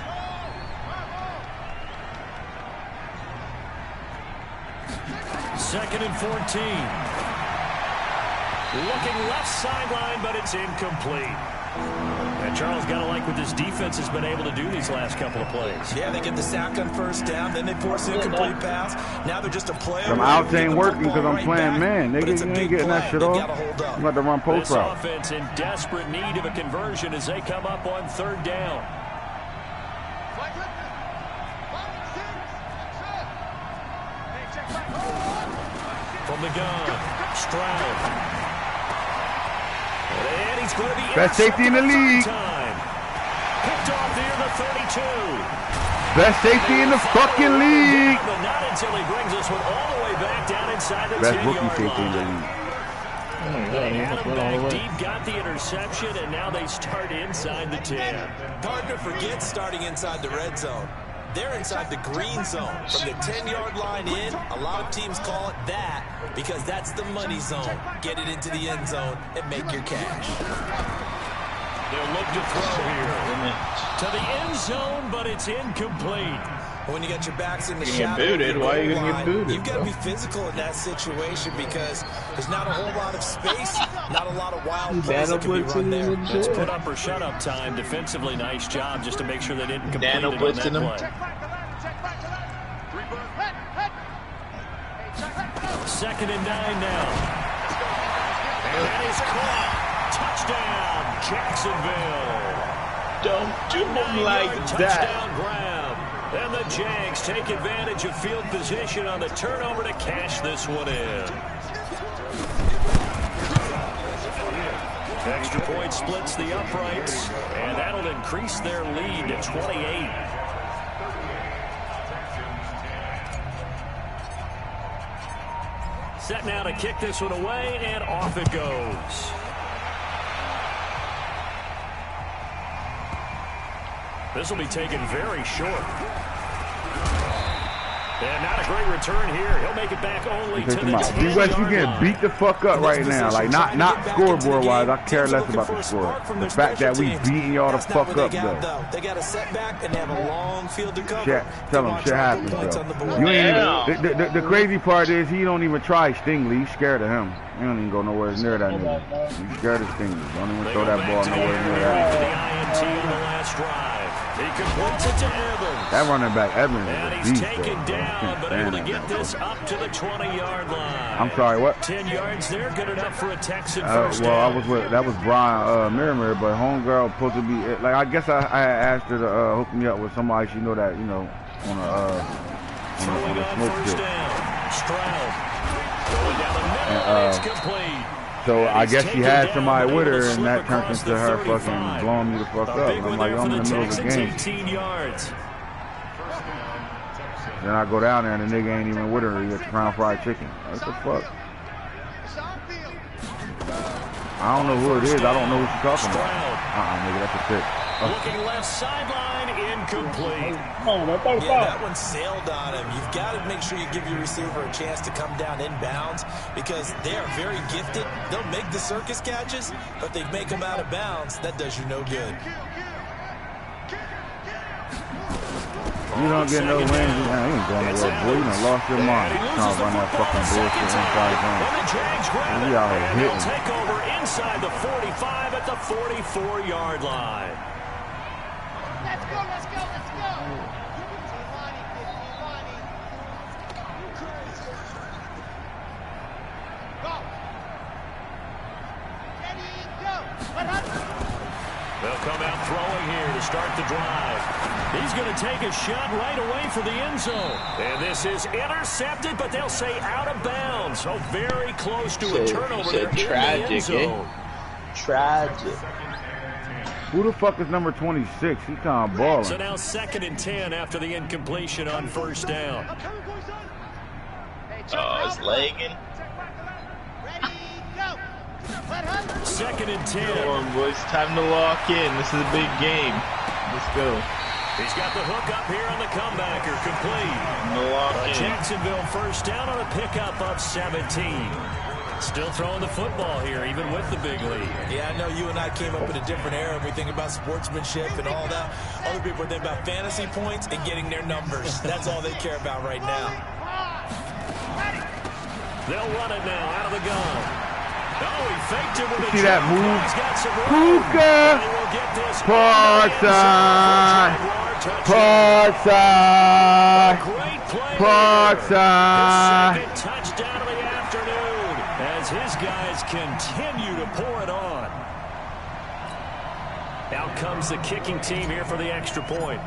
Second and 14. Looking left sideline, but it's incomplete. And Charles got to like what this defense has been able to do these last couple of plays. Yeah, they get the sack on 1st down, then they force an incomplete pass. Now they're just a player. Some outs ain't working because I'm playing man. Nigga, you ain't getting that shit off. I'm about to run post route. This offense in desperate need of a conversion as they come up on 3rd down. From the gun, Stroud. And he's going to be best safety in the league. Picked off near the 32. Best safety in the fucking league. But not until he brings this one all the way back down inside the 10-yard line. Best rookie safety in the league. They had him back deep, got the interception, and now they start inside the 10. Hard to forget starting inside the red zone. They're inside the green zone. From the 10-yard line in, a lot of teams call it that because that's the money zone. Get it into the end zone and make your cash. They'll look to throw here. To the end zone, but it's incomplete. When you got your backs in the shadow, booted. Why are you going to get booted? You've got to be physical in that situation because there's not a whole lot of space, not a lot of wild plays that can be run there. It's put up or shut up time. Defensively, nice job just to make sure they didn't complete it on that play. Second and 9 now. And that is caught. Touchdown, Jacksonville. Don't do them like that. Touchdown grab. And the Jags take advantage of field position on the turnover to cash this one in. Extra point splits the uprights, and that'll increase their lead to 28. Set now to kick this one away, and off it goes. This will be taken very short. And not a great return here. He'll make it back only to the 10-yard line. You getting beat the fuck up right now. Like, not scoreboard-wise. I care less about the score. The fact that we beating y'all the fuck up, though. They got a setback, and they have a long field to cover. Tell them shit happens, though. You ain't even, the crazy part is he don't even try Stingley. He's scared of him. He don't even go nowhere near that nigga. He's scared of Stingley. Don't even throw that ball nowhere near that. The INT on the last drive. He completes it to Evans. That running back, Evans, and is he's a beast, taken down, but able to get this up to the 20-yard line. I'm sorry, what? 10 yards there, good enough for a Texan first well, down. that was Brian Miramir, but homegirl supposed to be, like, I guess I asked her to hook me up with somebody she know that, you know, on a smoke tip. Stroud going down the middle, and it's complete. So I guess she had somebody with her, and that turned into her fucking blowing me the fuck up. I'm like, I'm in the middle of the game. 18 yards. Then I go down there, and the nigga ain't even with her. He gets crown fried chicken. What the fuck? I don't know who it is. I don't know who she's talking about. Nigga, that's a pick. Looking left sideline, incomplete. Yeah, that one sailed on him. You've got to make sure you give your receiver a chance to come down inbounds because they are very gifted. They'll make the circus catches, but they make them out of bounds. That does you no good. You don't get no wins. You ain't going nowhere, boy. You done lost your mind. Trying to run that fucking bullshit inside zone. We out here hitting. Take over inside the 45 at the 44-yard line. Let's go, let's go, let's go. Go. Ready, go. They'll come out throwing here to start the drive. He's going to take a shot right away for the end zone. And this is intercepted, but they'll say out of bounds. So very close to a turnover there in the end zone. Tragic. Who the fuck is number 26? He kind of balling. So now 2nd and 10 after the incompletion on first down. Oh, it's lagging. Ready, go. 2nd and 10. Come on, boys. Time to lock in. This is a big game. Let's go. He's got the hook up here on the comebacker. Complete. Jacksonville first down on a pickup of 17. Still throwing the football here, even with the big lead. Yeah, I know you and I came up in a different era, and we think about sportsmanship and all that. Other people think about fantasy points and getting their numbers. That's all they care about right now. They'll run it now out of the gun. Oh, he faked it with a see that move? He's got some room. Parkside. Great play. Parkside. His second touchdown of the afternoon as his guys continue to pour it on. Out comes the kicking team here for the extra point.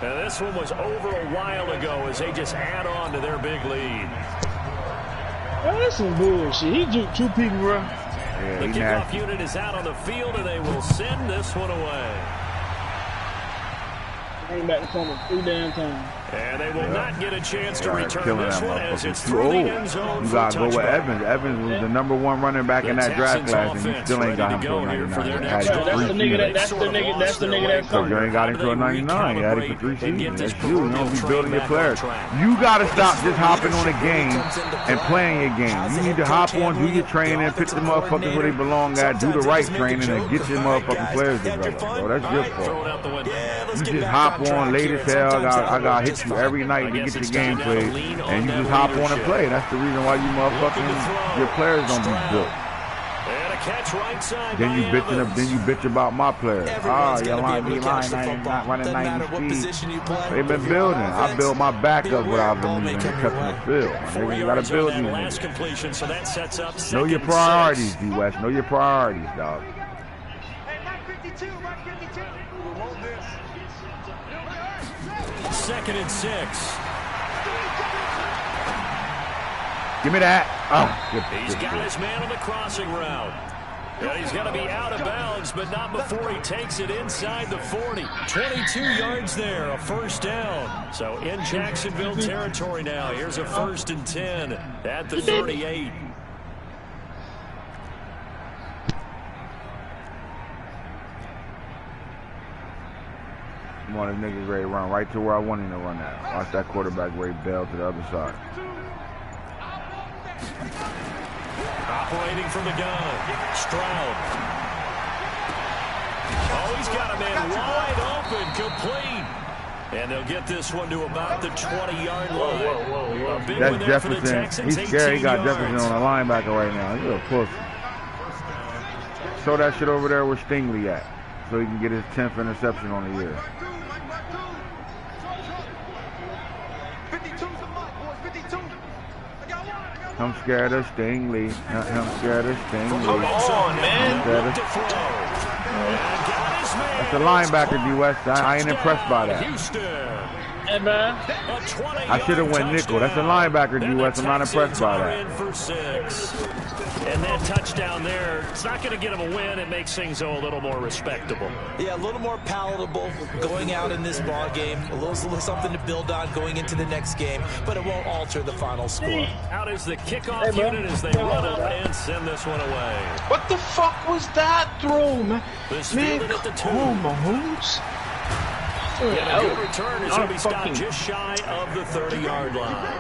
Now this one was over a while ago as they just add on to their big lead. That's some bullshit. He juked 2 people, bro. Yeah, the kickoff unit is out on the field, and they will send this one away. Bring back the corner 3 damn times. And they will not get a chance to return killing this that one as it's motherfucker. through the end zone. You for got to go with touchback. Evans. Evans was the #1 running back in that draft class, and you still ain't got him to a 99. That's the nigga that's the nigga that's Because you ain't got him to a 99. You had him for 3 seasons. That's you. You don't be building your players. You got to stop just hopping on a game and playing your game. You need to hop on, do your training, pick the motherfuckers where they belong at, do the right training, and get your motherfucking players developed. Bro, that's your fault. You just hop on late as hell. I got to hit you every night to get your game played, and you just hop on and play. That's the reason why you motherfucking your players don't be built. Then you bitch about my players. Your line not running 90 speed. They've been building. I built my backup without them even touching the field. You gotta build these. Know your priorities, D West. Know your priorities, dog. Second and 6. Give me that. He's got his man on the crossing route. And he's going to be out of bounds, but not before he takes it inside the 40. 22 yards there, a first down. So in Jacksonville territory now. Here's a 1st and 10 at the 38. One of the niggas ready to run right to where I want him to run at. Watch that quarterback ready to bail to the other side. Operating from the gun, Stroud. Oh, he's got a man wide open, complete. And they'll get this one to about the 20-yard line. A big one there for the Texans. He's scared. He got Jefferson on the linebacker right now. He's a pussy. Show that shit over there where Stingley at, so he can get his 10th interception on the year. I'm scared of Stingley. I'm scared of Stingley. Come on, man. That's a linebacker, D West. I ain't impressed by that. Hey, man. I should have went nickel. That's a linebacker, D West. I'm not impressed by that. And that touchdown there, it's not going to get him a win. It makes things a little more respectable. Yeah, a little more palatable going out in this ball game. A little something to build on going into the next game, but it won't alter the final score. Out is the kickoff unit as they run up and send this one away. What the fuck was that throw, man? Man, come on, Mahomes. And a good return is going to be stopped just shy of the 30-yard line.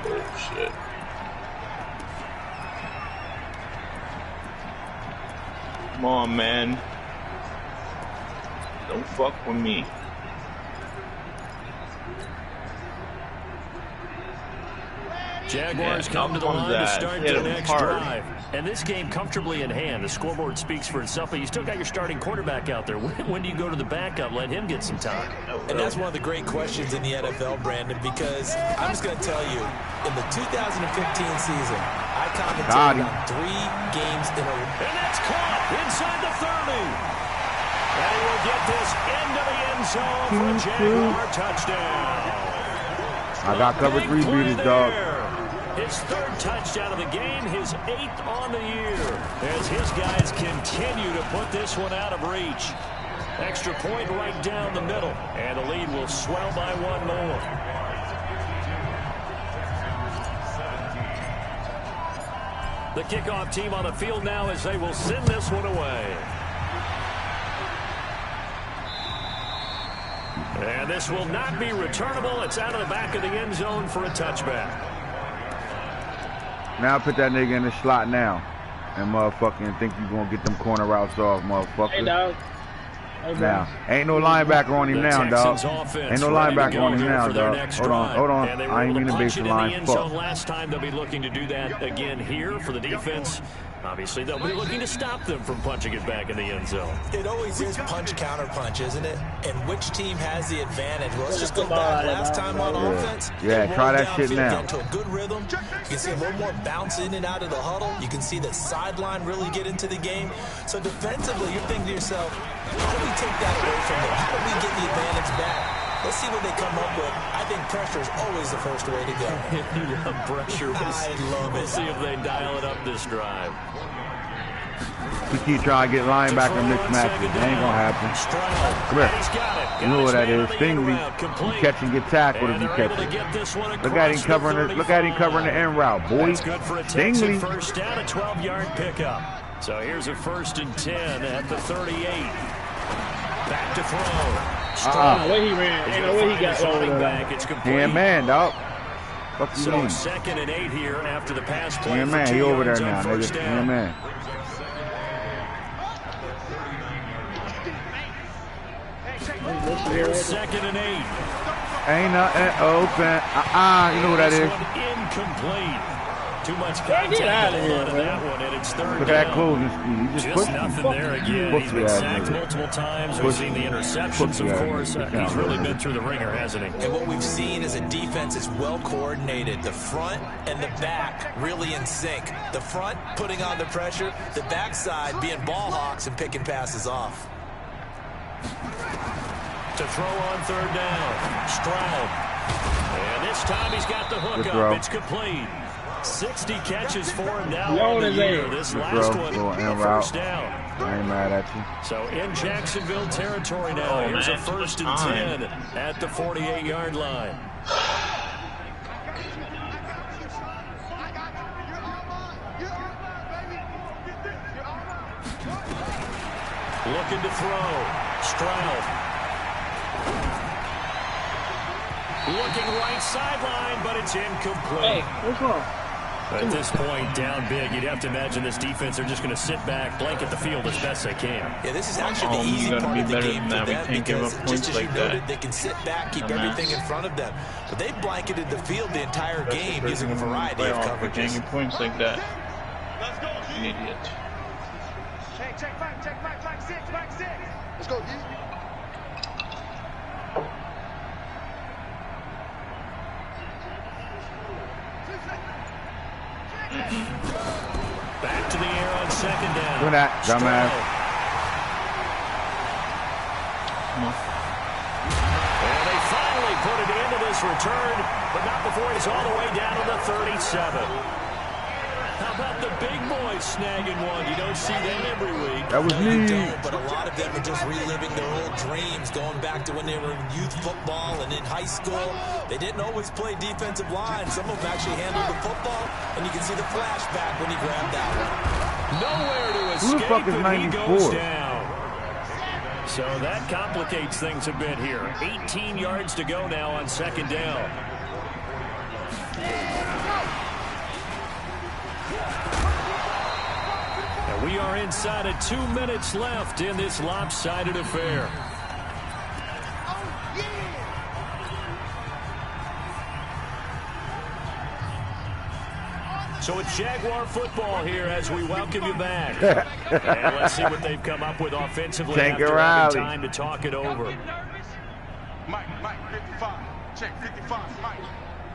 Bullshit. Come on, man. Don't fuck with me. Jaguars come to the line to start the next drive. And this game comfortably in hand. The scoreboard speaks for itself, but you still got your starting quarterback out there. When do you go to the backup? Let him get some time. And that's one of the great questions in the NFL, Brandon, because I'm just going to tell you, in the 2015 season, I commentated on 3 games in a row. And that's caught inside the 30. And he will get this into the end zone for a Jaguar touchdown. I got cover 3 beaters, dog. His 3rd touchdown of the game, his 8th on the year, as his guys continue to put this one out of reach. Extra point right down the middle, and the lead will swell by 1 more. The kickoff team on the field now as they will send this one away. And this will not be returnable. It's out of the back of the end zone for a touchback. Now put that nigga in the slot now. And motherfucking think you gonna get them corner routes off, motherfucker. Hey, dog. Hey, now, ain't no linebacker on him now, dog. Ain't no linebacker on him now, dog. Hold on. I ain't mean to base the line. Fuck. Last time they'll be looking to do that again here for the defense. Obviously, they'll be looking to stop them from punching it back in the end zone. It always is punch, counter punch, isn't it? And which team has the advantage? Well, let's just go back last time on offense. Yeah, try that shit now. Into a good rhythm. You can see a little more bounce in and out of the huddle. You can see the sideline really get into the game. So defensively, you're thinking to yourself, how do we take that away from them? How do we get the advantage back? Let's see what they come up with. I think pressure is always the first way to go. Pressure. I love it. We'll see if they dial it up this drive. We keep trying to get linebacker mismatches. It ain't gonna happen. Come here. You know what that is. Stingley, you catch and get tackled if you catch it. Look at him covering the end route, boy. Stingley. First down, a 12-yard pickup. So here's a 1st and 10 at the 38. Back to throw. Ain't no way he ran. Ain't no way he got over back. It's complete. Yeah, man, dog. Fuck you So mean? 2nd and 8 here after the pass play. Yeah, man, he over there now, nigga. Yeah, man. Here's 2nd and 8. Ain't nothing open. You know what that is. Incomplete. Too much contact get out of here, on that one, and it's 3rd Look down. at that closing speed. He just pushed nothing him. there again. He's been sacked multiple times. We've seen the interceptions, of course. He's really been through the ringer, hasn't he? And what we've seen is a defense is well coordinated. The front and the back really in sync. The front putting on the pressure, the backside being ball hawks and picking passes off. To throw on 3rd down. Stroud. And this time he's got the hook up. It's complete. 60 catches for him now on the year. This last one, a 1st down. I ain't mad at you. So in Jacksonville territory now. Here's a 1st and 10 at the 48-yard line. Looking to throw. Stroud. Looking right sideline, but it's incomplete. Hey, what's wrong? At this point, down big, you'd have to imagine this defense are just going to sit back, blanket the field as best they can. Yeah, this is actually the easy part of the game for them because just as you noted, they can sit back, keep everything in front of them. But they've blanketed the field the entire game using a variety of coverages. Getting points like that. An idiot. Check back 6. Let's go, D. Back to the air on 2nd down. Look at that, dumbass. And they finally put it into this return, but not before he's all the way down to the 37. How about the big boys snagging one? You don't see them every week. That was me. Don't, but a lot of them are just reliving their old dreams, going back to when they were in youth football and in high school. They didn't always play defensive line. Some of them actually handled the football, and you can see the flashback when he grabbed that one. Nowhere to escape. Who the fuck is 94? He goes down. So that complicates things a bit here. 18 yards to go now on 2nd down. We are inside of 2 minutes left in this lopsided affair. So it's Jaguar football here as we welcome you back. And let's see what they've come up with offensively after having time to talk it over. Mike, 55. Check 55, Mike.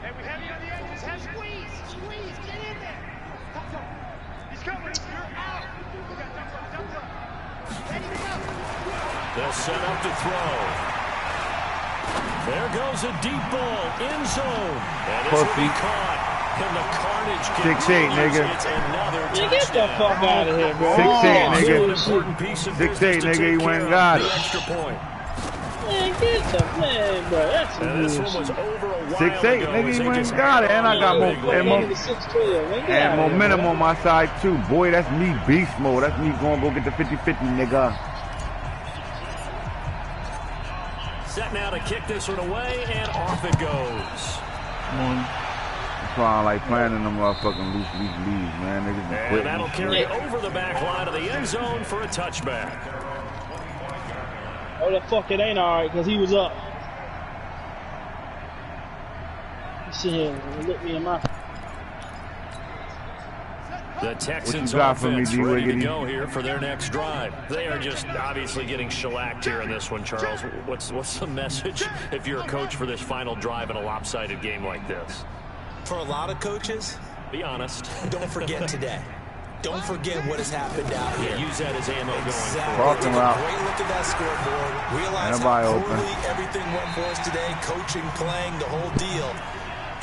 Hey, we heavy on the edges. Have squeeze. Get in there. He's coming. You're out. They'll set up to throw. There goes a deep ball, end zone. And this will be caught. And the carnage 6'8", nigga. It's another Get the fuck out of here, bro. 6'8", nigga. 6'8", nigga. He went and got it. Extra point. Man, get the man, bro. That's This one was over a while 6'8", ago, nigga. as He they went just and got it. And I got more, and momentum on my side, too. Boy, that's me beast mode. That's me going to go get the 50-50, nigga. Set now to kick this one away, and off it goes. That's why I like playing in them motherfucking loose leagues, man. Niggas be quitting. And that'll carry over the back line of the end zone for a touchback. Oh, the fuck, it ain't all right, because he was up. You see him, look me in my... The Texans offense ready to go here for their next drive. They are just obviously getting shellacked here in this one, Charles. What's the message if you're a coach for this final drive in a lopsided game like this? For a lot of coaches, be honest. Don't forget today. Don't forget what has happened out here. Use that as ammo going forward. Take a great look at that scoreboard. Realize how poorly everything went for us today. Coaching, playing, the whole deal.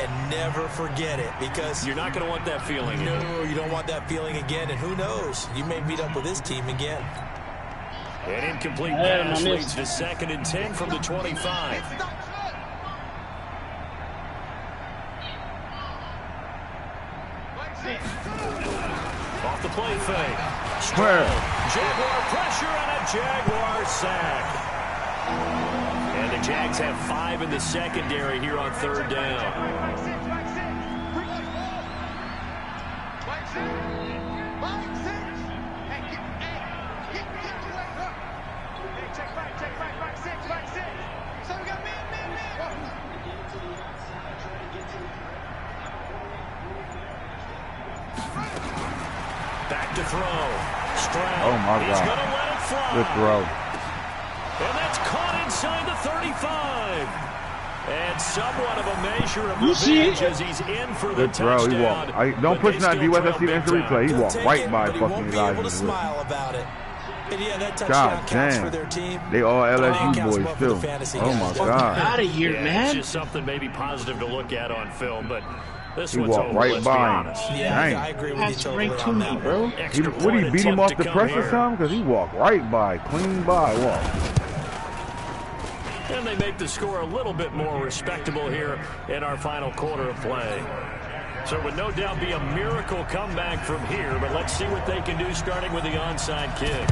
and never forget it, because you're not going to want that feeling again. No, you don't want that feeling again, and who knows? You may meet up with this team again. An incomplete pass leads to 2nd and 10 from the 25. Off the play fake. Strong. Jaguar pressure and a Jaguar sack. And the Jags have 5 in the secondary here on 3rd down. Back to throw. Stroud. Oh my He's God. gonna let it fly. Good throw. And that's caught inside the 35. And somewhat of a measure of revenge as he's in for the Good throw. touchdown. He walked. Don't push that USFC instant replay. He walked right by fucking Elijah. Smile about it. And yeah, that touchdown counts for their team. They all LSU boys too. Oh my God. Out of here, man. It's just something maybe positive to look at on film, but this He one's walked over, right let's by be him. honest. Yeah, Dang. I agree with you totally Right to on me, that bro. one. Would he beat him off the press or something? Because he walked right by, clean by, walk. And they make the score a little bit more respectable here in our final quarter of play. So it would no doubt be a miracle comeback from here, but let's see what they can do starting with the onside kick.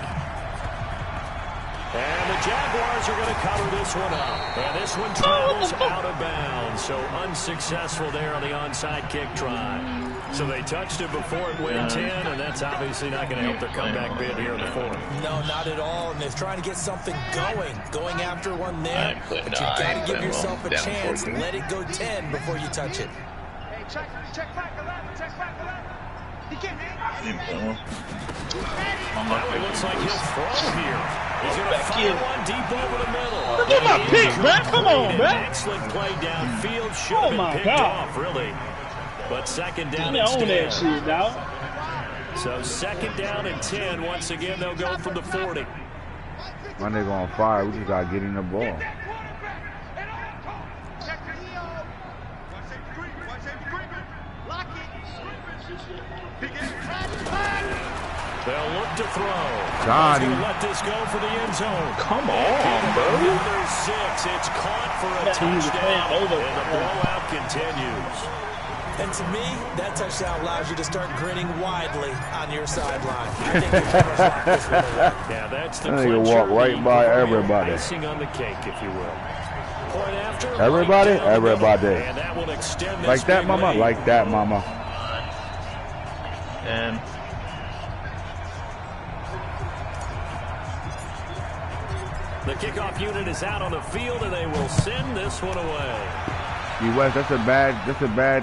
And the Jaguars are going to cover this one up. And this one travels out of bounds. So unsuccessful there on the onside kick try. So they touched it before it went 10, and that's obviously not going to help their comeback bid here in the 4th. No, not at all. And they're trying to get something going after one there. But you've got to give yourself a chance. Let it go 10 before you touch it. Hey, check back 11, check back 11. He can't hang. Now it looks like he'll throw here. He's going to fire one deep over the middle. Look at my pick, man. Come on, man. Excellent play downfield. Should have been picked off, really. But 2nd down I own and that shit, dog. So 2nd down and 10. Once again, they'll go from the 40. My nigga on fire. We just got to get in the ball. They'll look to throw. Got He's him. going to let this go for the end zone. Come on, bro. Number 6. It's caught for a touchdown. And the blowout continues. And to me, that touchdown allows you to start grinning widely on your sideline. I think the Panthers lock this one away. Yeah, that's the That nigga walk right by everybody. Icing on the cake, if you will. Point after. Everybody? Right Everybody. and that will extend Like that, mama? lead. Like that, mama. And The kickoff unit is out on the field, and they will send this one away. West, that's a bad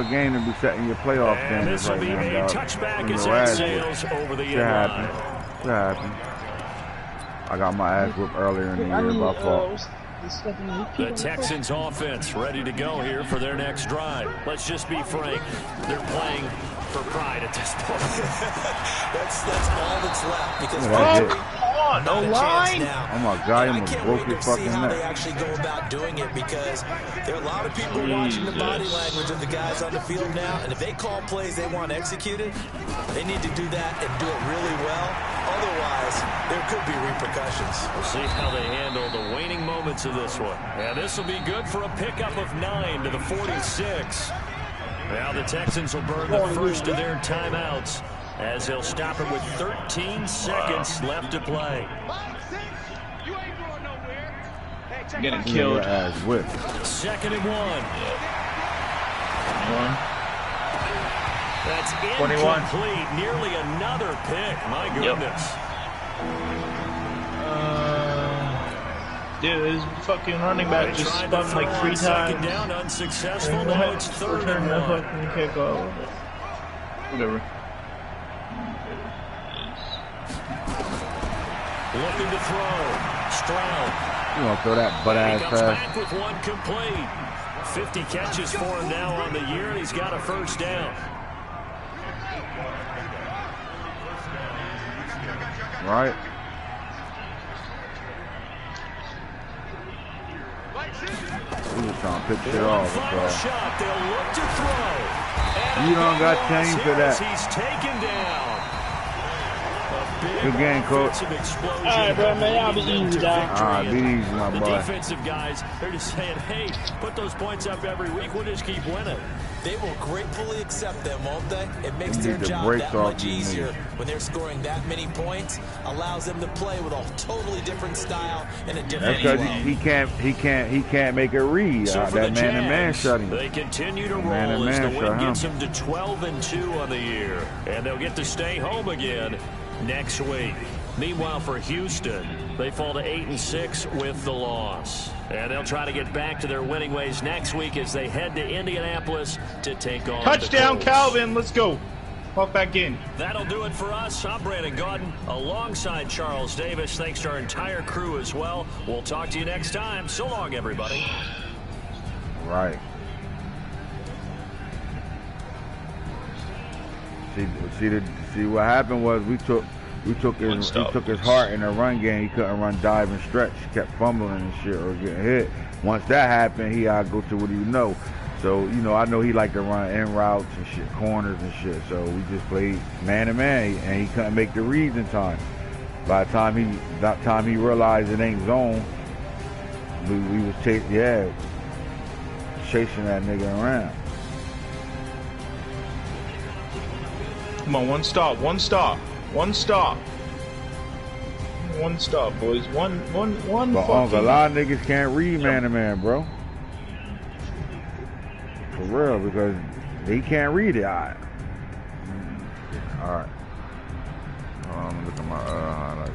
game to be setting your playoff And standards this will right be now, a dog. touchback When as your that ass sails over the Should end happen. line. Should happen. I got my ass whooped earlier in the year by fault. The Texans offense ready to go here for their next drive. Let's just be frank, they're playing for pride at this point. That's all that's left, because no line. Oh my God, he almost broke his see fucking how they neck. actually go about doing it, because there are a lot of people watching the body language of the guys on the field now, and if they call plays they want executed, they need to do that and do it really well. Otherwise, there could be repercussions. We'll see how they handle the waning moments of this one. And this will be good for a pickup of 9 to the 46. Now the Texans will burn the first of their timeouts as they'll stop it with 13 seconds left to play. Getting killed. Ass whipped. 2nd and 1. That's 21. incomplete. Nearly another pick. My goodness. Dude, his fucking running back just spun like 3 Second times. down, unsuccessful. Now it's 3rd Return and that 1. fucking kick off. Whatever. Looking to throw. Stroud. You gonna throw that butt He ass comes pass? back with one complete. 50 catches for him now on the year, and he's got a first down. Right. trying to pick shit off. Final shot. They'll look to throw. You don't got time for that. He's taken down. Good game, coach. All right, bro, man, y'all be easy, dog. All right, be easy, my the boy. defensive guys, they're just saying, hey, put those points up every week. We'll just keep winning. They will gratefully accept them, won't they? It makes their job that much easier when they're scoring that many points. Allows them to play with a totally different style and a different That's because he can't make a read. So That man-to-man shutting. They continue to roll as the win gets them to 12-2 on the year, and they'll get to stay home again next week. Meanwhile, for Houston, they fall to 8-6 with the loss. And they'll try to get back to their winning ways next week as they head to Indianapolis to take on Touchdown, the Colts. Calvin. Let's go. Walk back in. That'll do it for us. I'm Brandon Gaudin alongside Charles Davis. Thanks to our entire crew as well. We'll talk to you next time. So long, everybody. Right. See what happened was we took his heart in the run game. He couldn't run dive and stretch. He kept fumbling and shit or getting hit. Once that happened, he had to go to what he know. So, you know, I know he liked to run in routes and shit, corners and shit. So we just played man-to-man, and he couldn't make the reads in time. By the time he realized it ain't zone, we was chasing that nigga around. Come on, one stop, boys. One. But a lot of niggas can't read man-to-man, bro. For real, because he can't read it. All right. Hold on, look at my highlights.